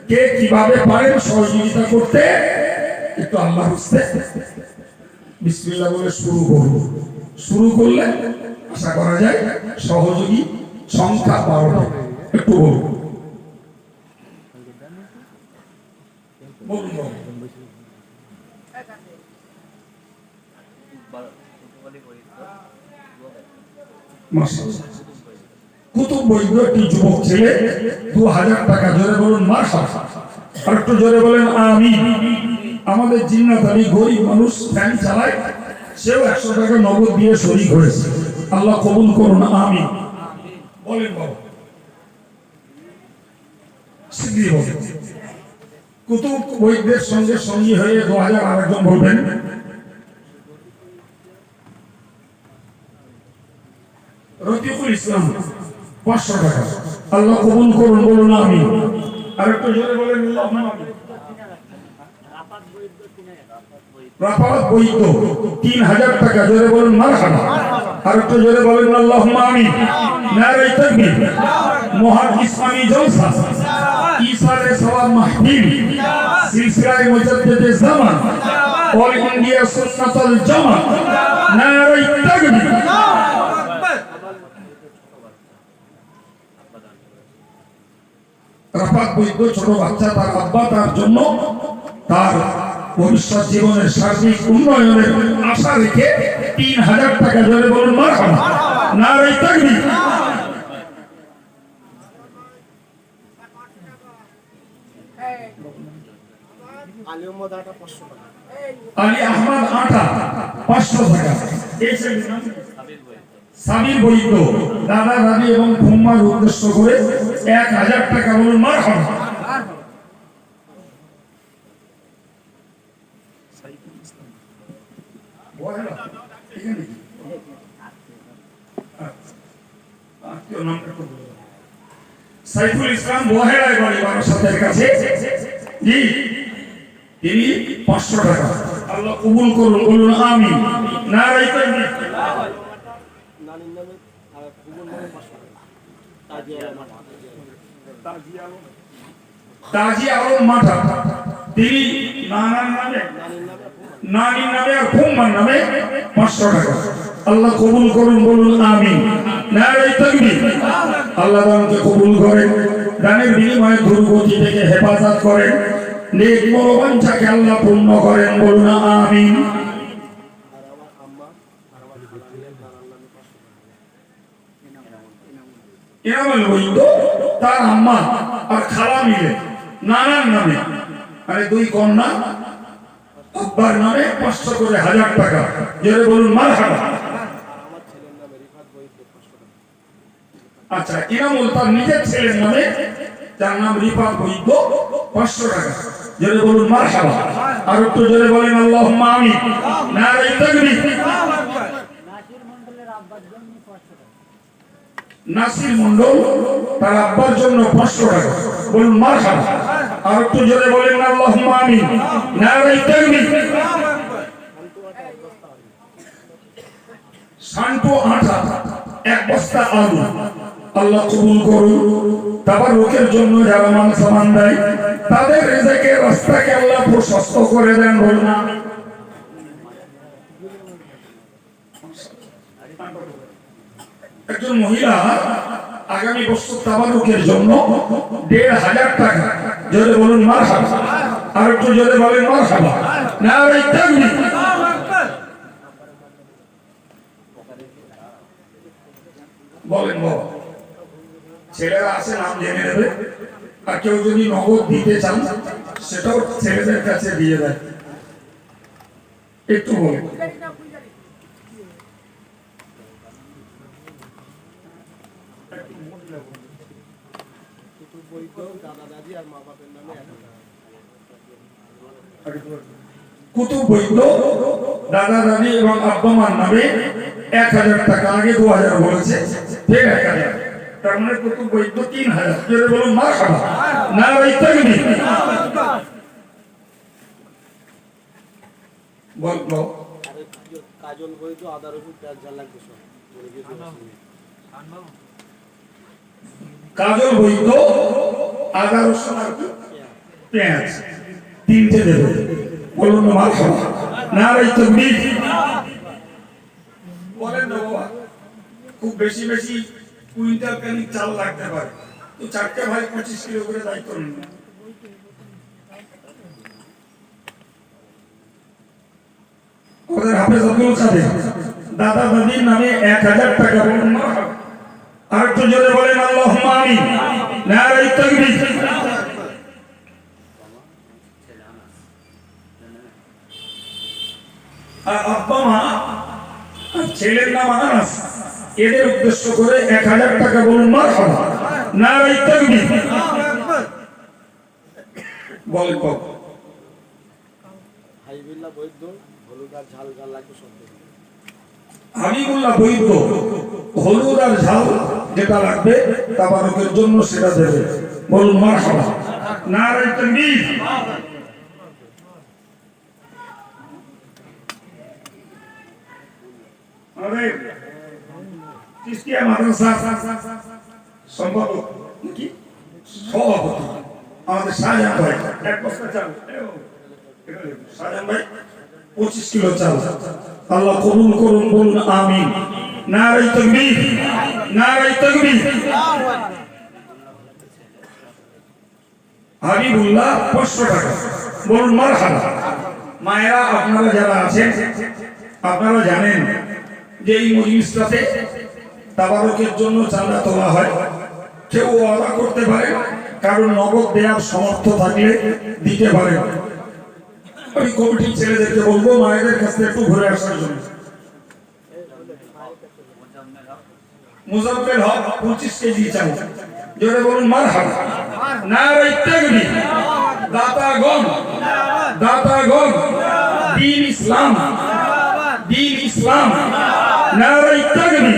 কে কিভাবে পারেন সহযোগিতা করতে, একটু আল্লাহ বুঝতে বিসমিল্লাহ বলে শুরু করুন। শুরু করলে আশা করা যায় সহযোগী সংখ্যা বাড়বে। একটু বলুন, বলুন বলুন। কুতুব বৈদ্য একটি যুবক ছেলে, 2000 টাকা, জোরে বলুন মাশাআল্লাহ, আর একটু জোরে বলেন আমিন। আমাদের জিন্নাত আলী গরিব মানুষ, ফ্যান চালায়, সেও 100 টাকা নগদ দিয়ে শরীক হয়েছে। আল্লাহ কবুল করুন, আমিন বলেন বাবা। শিগগিরই বলেন। কুতুব বৈদ্যের সঙ্গে সঙ্গী হয়ে 2000 আরেকজন বলবেন। রফিকুল ইসলাম 500 টাকা, আল্লাহ কবুল করুন, বলুন আমিন। আরেকটু জোরে বলেন আল্লাহুম্মা আমিন। রাফাত বৈদ্য 3000 টাকা, জোরে বলুন মারহাবা। আরেকটু জোরে বলেন আল্লাহুম্মা আমিন। নারে তাকবীর। মহান ইসলামী জলসা, ইসারে সওয়াব মাহফিল, সিলসিলায়ে মুজাদ্দিদে জামান, অল ইন্ডিয়া সুন্নাতুল জামাত, নারে তাকবীর। রাফাত বৈদ্য ছোট বাচ্চা, তার আব্বা তার জন্য তার ভবিষ্যৎ জীবনের সার্বিক উন্নয়নের আশা রেখে 3000 টাকা, জোরে বলুন মারহাবা। নারে তাকবীর। আলী আহমদ আটা 500 টাকা। এই সাবির বৈদ্য দাদা দাদি এবং ফুম্মার উদ্দেশ্য করে 1000 টাকা, বলুন মারহাবা। সাইফুল ইসলাম বহেড়ায় বাড়ি, বারাসাতের কাছে, জি, তিনি 500 টাকা, আল্লাহ কবুল করুন, বলুন আমিন। নারে তাকবীর। কাজী আলম মাঠা, তিনি নানির নামে আর কুম্বার নামে 500 টাকা। আল্লাহ কবুল করুন, বলুন আমিন। নারায়ে তাকবীর। আল্লাহ দানকে কবুল করেন, দানের বিনিময়ে দুর্গতি থেকে হেফাজত করেন, নেক মনোবাঞ্ছাকে আল্লাহ পূর্ণ করেন, বলুন আমিন। এনামুল বৈদ্য তার আম্মা আর খালা মিলে নানার নামে, মানে 2 কন্যা, আব্বার নামে 500 করে 1000 টাকা। জোরে বলুন মারহাবা। আচ্ছা, ইনামুল তার নিজের ছেলের নামে, যার নাম রিফাত বৈদ্য, 500 টাকা। জোরে বলুন মারহাবা। আর একটু জোরে বলেন আল্লাহুম্মা আমিন। নারায়ে তাকবীর। নাসির মন্ডল তার আব্বার জন্য 500 টাকা। বলুন মারহাবা। আর একটু জোরে বলেন আল্লাহুম্মা আমিন। নারায়ে তাকবীর। শান্তু আটা 1 বস্তা আলু আল্লাহ কবুল করুন। তাবারুকের জন্য যারা মান সামান দেয়, তাদের রিজিকের রাস্তাকে আল্লাহ প্রশস্ত করে দেন, বলুন আমিন। একজন মহিলা আগামী বছর তাবারুকের জন্য 1500 টাকা। জোরে বলুন মারহাবা। আর একটু জোরে বলেন মারহাবা। নারায়ে তাকবীর। বলেন বাবা, ছেলেরা আছে, নাম জেনে নেবে। আর কেউ যদি নগদ দিতে চান, সেটাও ছেলেদের কাছে দিয়ে দেয়। একটু বলেন। কুতুব বৈদ্য দাদা দাদি এবং আব্বা মার নামে 1000 টাকা। আগে 2000 বলেছে, ফের 1000, তার মানে কুতুব বৈদ্য 3000। জোরে বলুন মারহাবা। নারায়ে তাকবীর। বল কাজল বৈদ্য আদা রসুন পেঁয়াজ ঝাল লাগবে সব। কাজল বৈদ্য আদা রসুন আর পেঁয়াজ 3টে দেবে। বলুন মারহাবা। নারায়ে তাকবীর। বলেন না বাবা, খুব বেশি বেশি কুইন্টাল খানিক চাল লাগতে পারে, তো 4টে ভাই 25 কিলো করে দায়িত্ব নিন। ওদের হাফেজ আব্দুল কাদের দাদা দাদির নামে 1000 টাকা। বলুন মারহাবা। আর একটু জোরে বলেন আল্লাহুম্মা আমিন। নারায়ে তাকবীর। আব্বা মা আর ছেলের নাম আনাস, এদের উদ্দেশ্য করে 1000 টাকা। বলুন মারহাবা। নারায়ে তাকবীর। বলেন বাবা। হাবিবুল্লাহ বৈদ্য হলুদ আর ঝাল ঝাল লাগবে সব। হাবিবুল্লাহ বৈদ্য হলুদ আর ঝাল যেটা লাগবে তাবারুকের জন্য সেটা দেবে। বলুন মারহাবা। নারায়ে তাকবীর। আরে চিশতিয়া মাদ্রাসা সম্পাদক কি সভাপতি আমাদের শাহজাহান ভাই 1 বস্তা চাল। শাহজাহান ভাই 25 কিলো চাল। আল্লাহ কবুল করুন, বলুন আমিন। নারায়ে তাকবীর। নারায়ে তাকবীর। হাবিবুল্লাহ 500 টাকা। বলুন মারহাবা। মায়েরা আপনারা যারা আছেন, আপনারা জানেন যে এই মজলিসটাতে তাবারুকের জন্য চাঁদা তোলা হয়। কেউ ওয়াদা করতে পারে, কারণ নগদ দেওয়ার সামর্থ্য থাকলে দিতে পারে। আমি কমিটির ছেলেদেরকে বলবো মায়েদের কাছ থেকে একটু ঘুরে আসার জন্য। মুজাম্মেল হক 25 কেজি চাল। জোরে বলুন মারহাবা। নারায়ে তাকবীর। দাতাগণ, দাতাগণ, দ্বীন ইসলাম, দ্বীন ইসলাম। নারায়ে তাকবীর।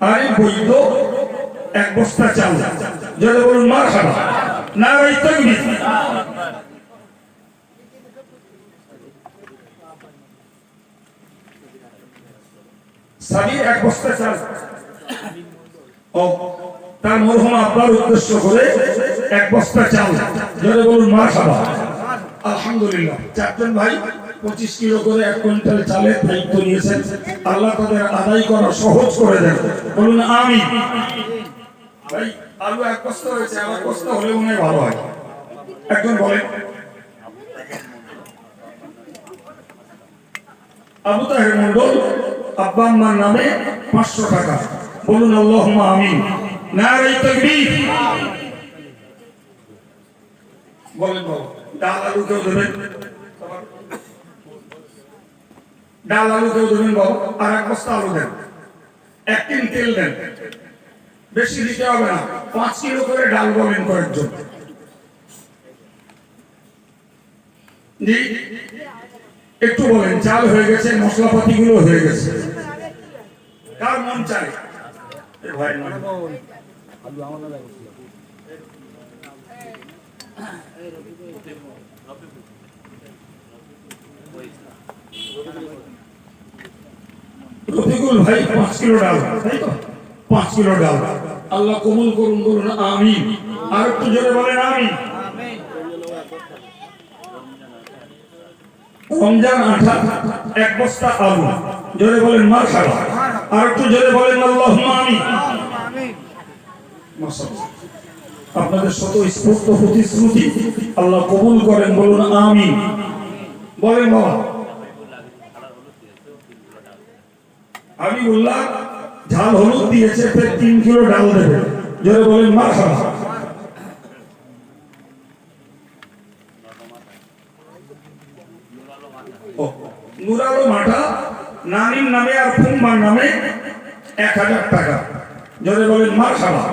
আরে বৈদ্য 1 বস্তা চাল। জোরে বলুন মারহাবা। নারায়ে তাকবীর। সাবির এক বস্তা চাল ও তার মরহুম আব্বার উদ্দেশ্য করে এক বস্তা চাল, জোরে বলুন মারহাবা। আলহামদুলিল্লাহ, চারজন ভাই 25 কিলো করে 1 কুইন্টাল চালের দায়িত্ব নিয়েছেন। আল্লাহ তাদের আদায় করা সহজ করে দেন, বলুন আমিন। ভাই আলু এক বস্তা হয়েছে, আর এক বস্তা হলে মনে হয় ভালো হয়। একজন বলেন। আবু তাহের মন্ডল, আব্বা আম্মার নামে 500 টাকা, বলুন আল্লাহুম্মা আমিন। নারে তাকবীর। বলেন বাবা, ডাল আলু কেউ দেবেন? ডাল আলু কেউ দেবেন বাবা? আর এক বস্তা আলু দেন, 1 টিন তেল দেন, বেশি দিতে হবে না। 5 কিলো করে ডাল বলেন কয়েকজন। জি একটু বলেন। চাল হয়ে গেছে, মশলাপাতি গুলো হয়ে গেছে। কার মন চাই? ভাই আলু আমাদের লাগছে। রফিকুল ভাই 5 কিলো ডাল, তাই তো? 5 কিলো ডাল আল্লাহ কবুল করুন, বলুন আমিন। আর একটু জোরে বলেন আমিন। রমজান আঠা 1 বস্তা আলু, জোরে বলেন মারহাবা। আর একটু জোরে বলেন আল্লাহুম্মা আমিন। মাশাআল্লাহ, আপনাদের শত স্পষ্ট প্রতিশ্রুতি আল্লাহ কবুল করেন, বলুন আমিন। বলেন বাবা। হাবিবুল্লাহ ঝাল হলুদ দিয়েছে, ফের 3 কিলো ডাল দেবে, জোরে বলেন মারহাবা। নুরালো মাঠা নানির নামে আর ফুম্বার নামে 1000 টাকা, জোরে বলেন মারহাবা।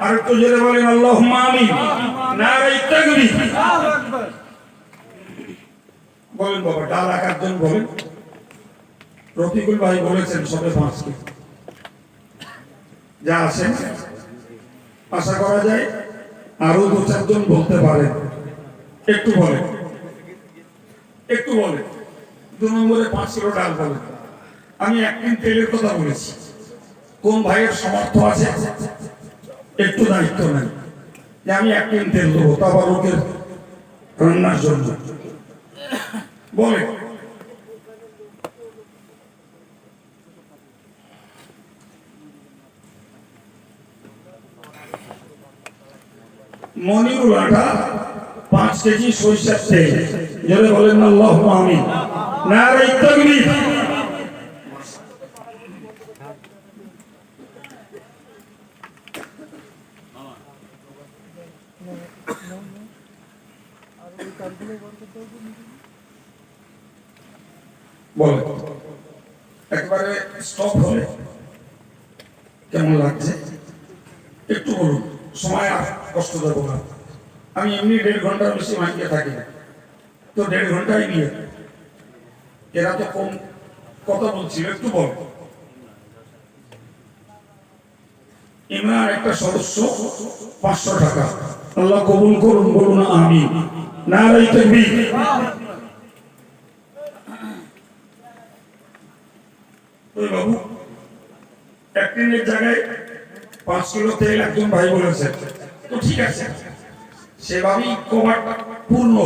আর একটু জোরে বলেন আল্লাহুম্মা আমিন। নারে তাকবীর। বলেন বাবা, ডাল একজন বলেন। রফিকুল ভাই বলেছেন সবে 5 কিলো যা আছেন, আশা করা যায় আরো 2-4 জন বলতে পারেন। একটু বলেন, একটু বলেন। 2 নম্বরে 5 কিলো ডাল বলেন। আমি 1 টিন তেলের কথা বলেছি। কোন ভাইয়ের সামর্থ্য আছে একটু দায়িত্ব নেন যে আমি 1 টিন তেল দেবো তাবারুকের রান্নার জন্য? বলেন। মনিরুল আটা 5 কেজি সরিষার তেল, জোরে বলেন আল্লাহুম্মা আমিন। নারে তাকবীর। বলেন একবারে স্টপ হলে কেমন লাগছে একটু বলুন। সময় আর কষ্ট দেবো না। আমি এমনি 1.5 ঘন্টার বেশি মাইকে থাকি না, তো 1.5 ঘন্টাই নিয়ে এরা তো কম কথা বলছিল। একটু বল। ইমরান একটা সদস্য 500 টাকা, আল্লাহ কবুল করুন, বলুন আমিন। নারে তাকবীর। ওই বাবু 1 টিনের জায়গায় 5 কিলো তেল একজন ভাই বলেছেন, তো ঠিক আছে সেভাবেই কভার পূর্ণ।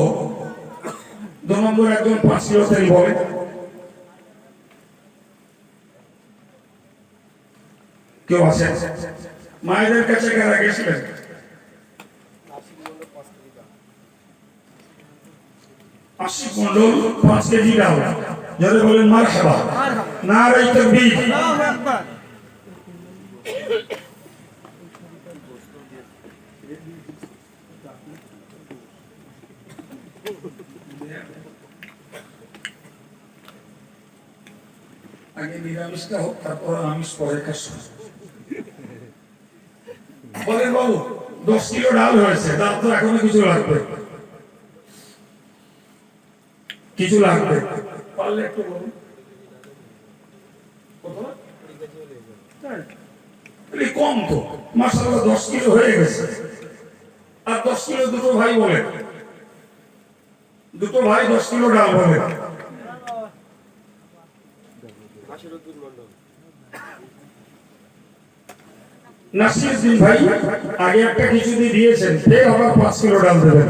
2 নম্বর একজন 5 কিলো তেল বলে। কেউ আছে? মায়েদের কাছে কারা গেছিলেন? আশিক মন্ডল 5 কেজি ডাল, জোরে বলেন মারহাবা। নারে তাকবীর। আগে নিরামিষটা হোক, তারপর আমিষ পরে খাস। বলেন বাবু 10 কিলো ডাল হয়েছে, ডাল তো এখনো কিছু লাগবে, কিছু লাগবে। পারলে একটু বলুন। কম তো মাশাআল্লাহ 10 কিলো হয়ে গেছে। আর 10 কিলো দুটো ভাই বলে, দুটো ভাই 10 কিলো ডাল বলে। নাসিরউদ্দিন ভাই আগে একটা খিচুড়ি দিয়েছেন, ফের আবার 5 কিলো ডাল দেবেন।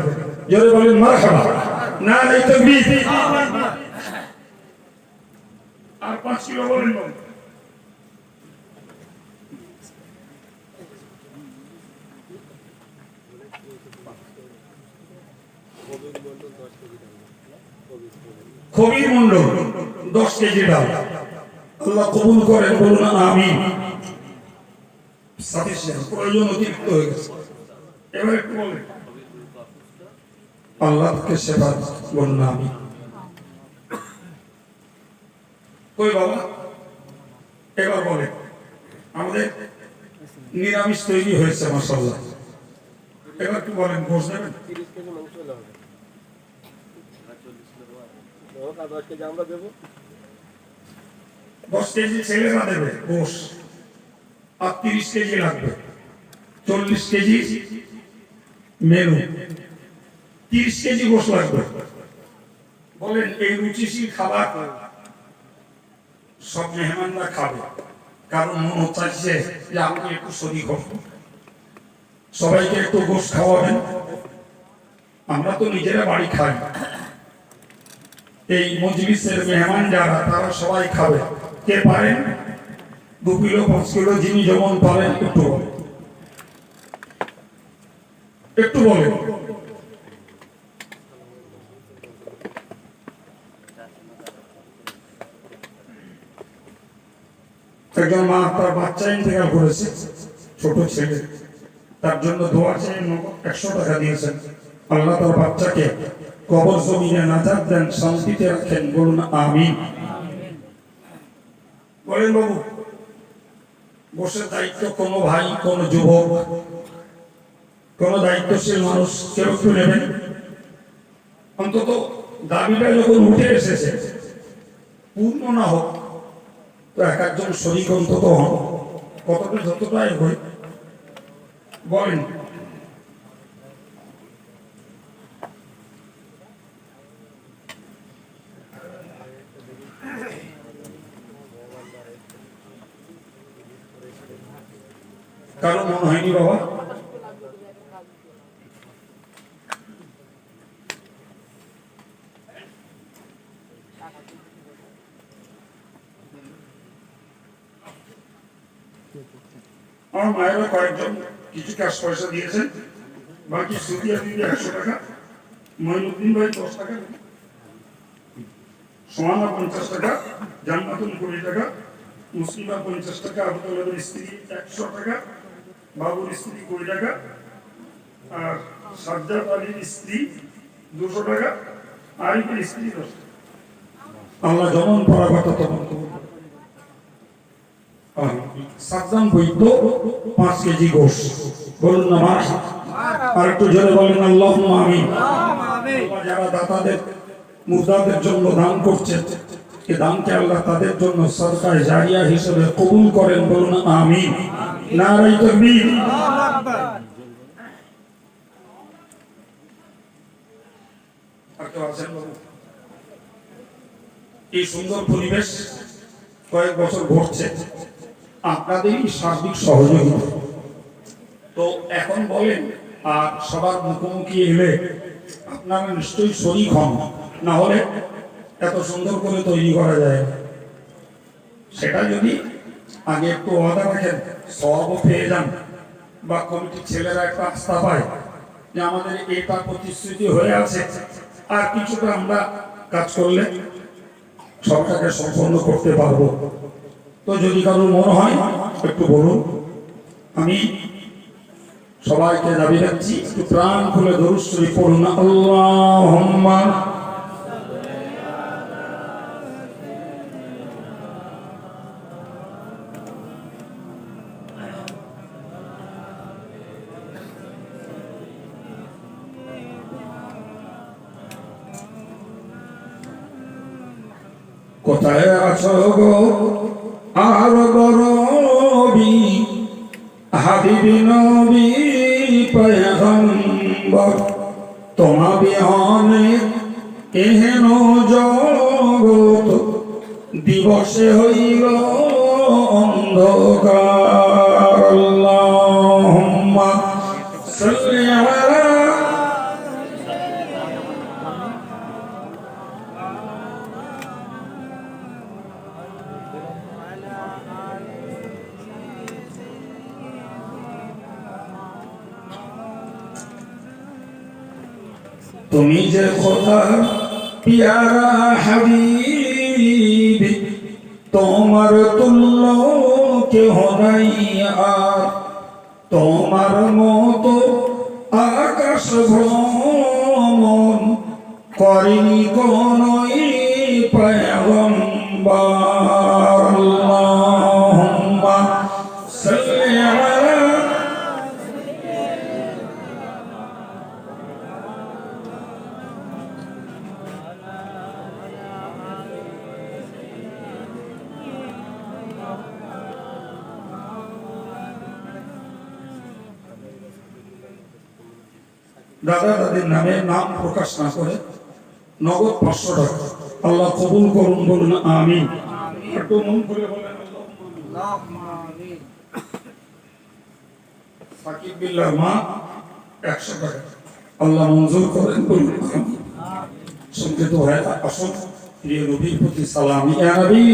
জোরে বলেন মারহাবা। না নাই তাকবীর। আর 5 কিলো বলেন। কবির মন্ডল 10 কেজি ডাল আল্লাহ কবুল করেন, বলুন আমিন। সাফিসিয়েন্ট, প্রয়োজন অতিরিক্ত হয়ে গেছে। এবার একটু বলেন আল্লাহকে সেবা, বলুন আমিন। কই বাবা, এবার বলে আমাদের নিরামিষ তৈরি হয়েছে মাশাআল্লাহ। এবার একটু বলেন গোশ নেবেন? 30 কেজি মাংস হলে হবে। 10 কেজি আমরা দেবো। 10 কেজি ছেলেরা দেবে গোশ, আর 30 কেজি লাগবে। 40 কেজি মেনু, 30 কেজি গোশ লাগবে। বলেন এই রুচিশীল খাবার সব মেহমানরা খাবে, কারণ মন চাইছে যে আপনি একটু শরীর হন, সবাইকে একটু গোশ খাওয়াবেন। আমরা তো নিজেরা বাড়ি খাই, এই মজলিসের মেহমান যারা তারা সবাই খাবে। কে পারেন 2 কিলো 5 কিলো, যিনি যেমন পারেন একটু বলেন, একটু বলেন। একজন মা তার বাচ্চা ইন্তেকাল করেছে, ছোট ছেলে, তার জন্য দোয়া চেয়ে 100 টাকা দিয়েছেন। আল্লাহ তার বাচ্চাকে কবর জমিনে নাজাত দেন, শান্তিতে রাখেন, বলুন আমিন। বলেন বাবু, বসে দায়িত্ব কোনো ভাই, কোনো যুবক, কোনো দায়িত্বশীল মানুষ কেউ একটু নেবেন। অন্তত দাবিটা যখন উঠে এসেছে, পূর্ণ না হোক তো এক একজন শরীর অন্তত হন, কতটা যতটাই হয় বলেন। কারো মনে হয়নি বাবা? আমার মায়েরা কয়েকজন কিছু ক্যাশ পয়সা দিয়েছেন, বাকি সুদিয়া দিদি 100 টাকা, মঈনুদ্দিন ভাই 10 টাকা, সোহানা 50 টাকা, জান্নাতুল 20 টাকা, মুসলিমা 50 টাকা, আবুল স্ত্রী 100 টাকা, বাবুর স্ত্রী 20 টাকা, আর সাজ্জাদ আলীর স্ত্রী 200 টাকা, আরিফের স্ত্রী 10 টাকা। আল্লাহ যেমন পরাগত তেমন সাজ্জান বৈদ্য 5 কেজি গোশ, বলুন না মাস। আর একটু জোরে বলেন আল্লাহুম্মা আমিন। যারা দাতাদের মুর্দাদের জন্য দান করছেন, এই দানকে আল্লাহ তাদের জন্য সদকায়ে জারিয়া হিসেবে কবুল করেন, বলুন আমিন। নারে তাকবীর। এই সুন্দর পরিবেশ কয়েক বছর ঘটছে আপনাদেরই সার্বিক সহযোগিতা। তো এখন বলেন, আর সবার মুখোমুখি এলে আপনারা নিশ্চয়ই শরীক হন, না হলে এত সুন্দর করে তৈরি করা যায়। সেটা যদি আগে একটু ওয়াদা রাখেন, সওয়াবও পেয়ে যান, বা কমিটির ছেলেরা একটা আস্থা পায় যে আমাদের এটা প্রতিশ্রুতি হয়ে আছে, আর কিছুটা আমরা কাজ করলে সবটাকে সম্পন্ন করতে পারবো। তো যদি কারোর মনে হয় একটু বলুন। আমি সবাইকে দাবি রাখছি, একটু প্রাণ খুলে দরুদ শরীফ পড়ুন। আল্লাহুম্মা কোথায় আছো গো আর গরবি হাবিবি নবী পয়গম্বর, তোমা বিহনে এহেন জগত দিবসে হইল অন্ধকার আল্লাহুম্মা সাল্লি আলা তুমি যে খোদা পিয়ারা হাবিব তোমার তুল্য কেহ নাই আর তোমার মতো আকাশ ভ্রমণ করেনি কোনই পয়গম্বর আল্লাহুম্মা সাল্লি আলা দাদা দাদির নামে নাম প্রকাশ না করে নগদ 500 টাকা আল্লাহ কবুল করুন বলুন আমিন একটু মন করে বলেন আল্লাহুম্মা আমিন সাকিব বিল্লাহ মা 100 টাকা আল্লাহ মঞ্জুর করেন বলুন আমিন সংকেত হয় আসুন প্রিয় নবীর প্রতি সালাম ইয়া নবী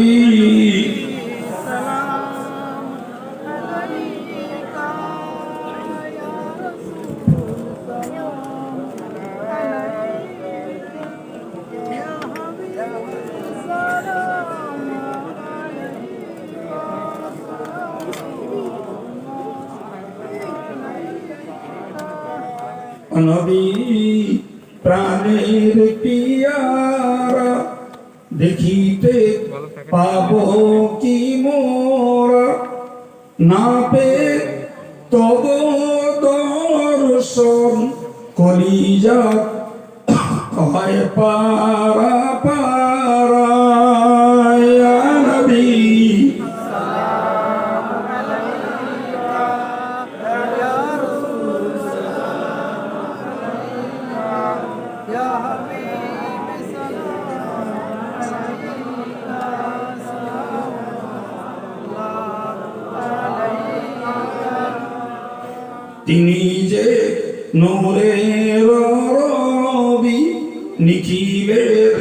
নবী প্রাণের পিয়ারা দেখিতে পাবো কি মোরা না পে তব দর্শন কলিজা হয় পারা পারা ইয়া নবী তিনি যে নূরের রবি নিখিলের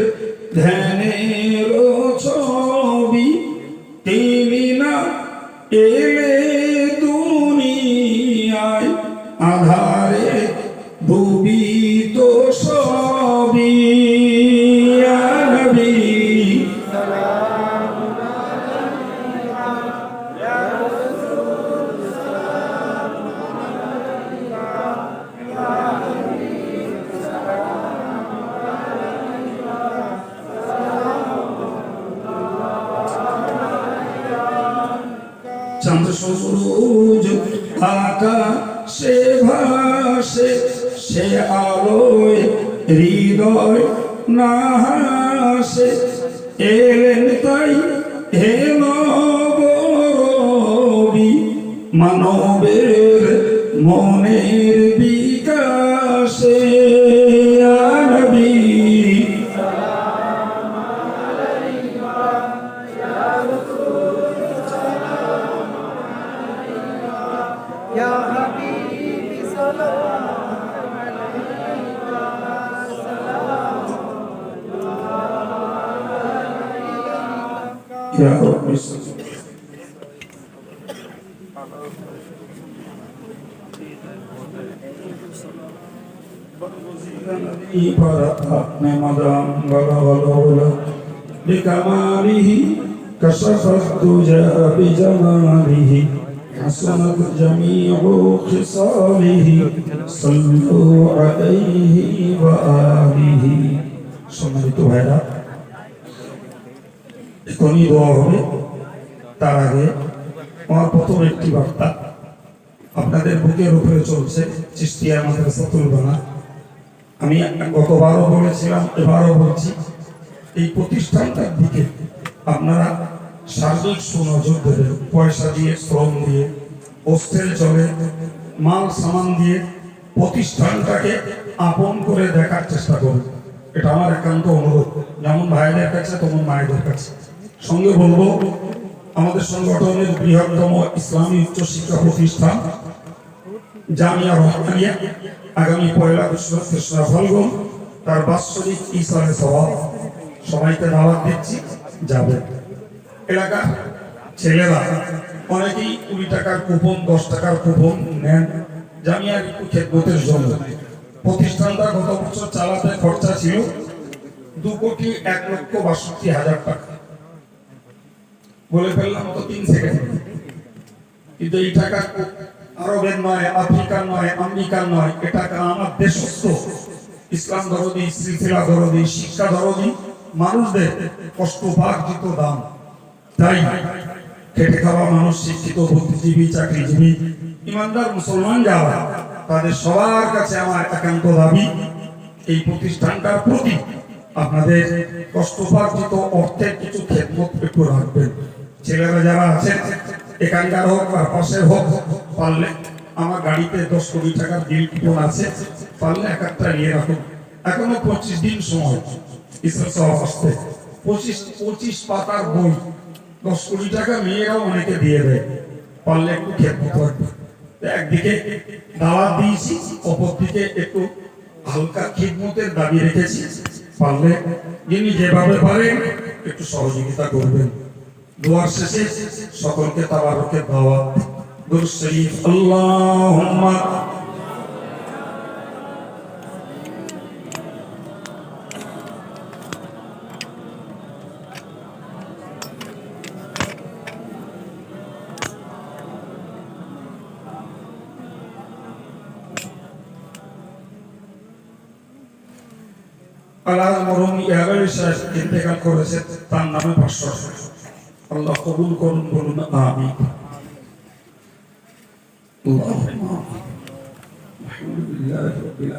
ধ্যানের ছবি তিনি না এলে দুনিয়ায় আধারে ডুবি তো সবই ইয়া নবী চন্দ্র সূরজ আকাশে ভাসে সে আলোয় হৃদয় না হাসে এলেন তাই হে নবরবি মানবের মনের বিকাশে ইয়া নবী Ya Habibi salam alayka salam Ya Rabbi بكماله كشف الدجى بجماله حسنت جميع خصاله صلوا عليه وآله সম্মানিত ভাইরা এখনই দোয়া হবে তার আগে আমার প্রথম একটি বার্তা আপনাদের বুকের উপরে চলছে চিশতিয়া মাদ্রাসাতুল বানা আমি গতবারও বলেছিলাম এবারও বলছি এই প্রতিষ্ঠানটার দিকে আপনারা সার্বিক সুনজর দেবেন পয়সা দিয়ে শ্রম দিয়ে হোস্টেল চলে মাল সামান দিয়ে প্রতিষ্ঠানটাকে আপন করে দেখার চেষ্টা করুন এটা আমার একান্ত অনুরোধ যেমন ভাইদের কাছে তেমন মায়েদের কাছে সঙ্গে বলবো আমাদের সংগঠনের বৃহত্তম ইসলামী উচ্চশিক্ষা প্রতিষ্ঠান জামিয়া রহমানিয়া আগামী 1 ফাল্গুন তার বাৎসরিক ইসলামে সওয়াব সবাইকে দাওয়াত দিচ্ছি, যাবে। এলাকার ছেলেরা অনেকেই 20 টাকার কুপন 10 টাকার কুপন নেন জামিয়ার একটু খেদমতের জন্য। প্রতিষ্ঠানটা গত বছর চালাতে খরচা ছিল 2,01,62,000 টাকা। বলে ফেললাম তো 3 সেকেন্ড, কিন্তু এই টাকা আরবের নয়, আফ্রিকার নয়, আমেরিকার নয়, এ টাকা আমার দেশস্থ ইসলাম দরদি, সিলসিলা দরদি, শিক্ষা দরদি মানুষদের কষ্টপার্জিত দান। তাই খেটে খাওয়া মানুষ, শিক্ষিত বুদ্ধিজীবী, চাকরিজীবী, ইমানদার মুসলমান যারা, তাদের সবার কাছে আমার একান্ত দাবি, এই প্রতিষ্ঠানটার প্রতি আপনাদের কষ্টপার্জিত অর্থের কিছু খেদমত একটু রাখবেন। ছেলেরা যারা আছেন এখানকার হোক আর পাশের হোক, পারলে আমার গাড়িতে 10 কোটি টাকার বিল কুপন আছে, পারলে এক একটা নিয়ে রাখুন। এখনো 25 দিন সময় ইসলাম সওয়াব আসতে, 25 পাতার বই, 10 কোটি টাকা মেয়েরাও অনেকে দিয়ে দেয়, পারলে একটু খেদমত রাখবেন। একদিকে দাওয়াত দিয়েছি, অপরদিকে একটু হালকা খিদমতের দাবি রেখেছি, পারলে যিনি যেভাবে পারেন একটু সহযোগিতা করবেন। দোয়ার শেষে সকলকে তাবারকের দাওয়াত। দুরূদ শরীফ। আল্লাহুম্মা আল্লাহ মরহুম ইয়াগালি সাহেব ইন্তেকাল করেছে, তার নামে 500 টাকা। আল্লাহ কবুল করুন, বলুন আমিন। আল্লাহুম্মা আলহামদুলিল্লাহি রাব্বিল আলামিন।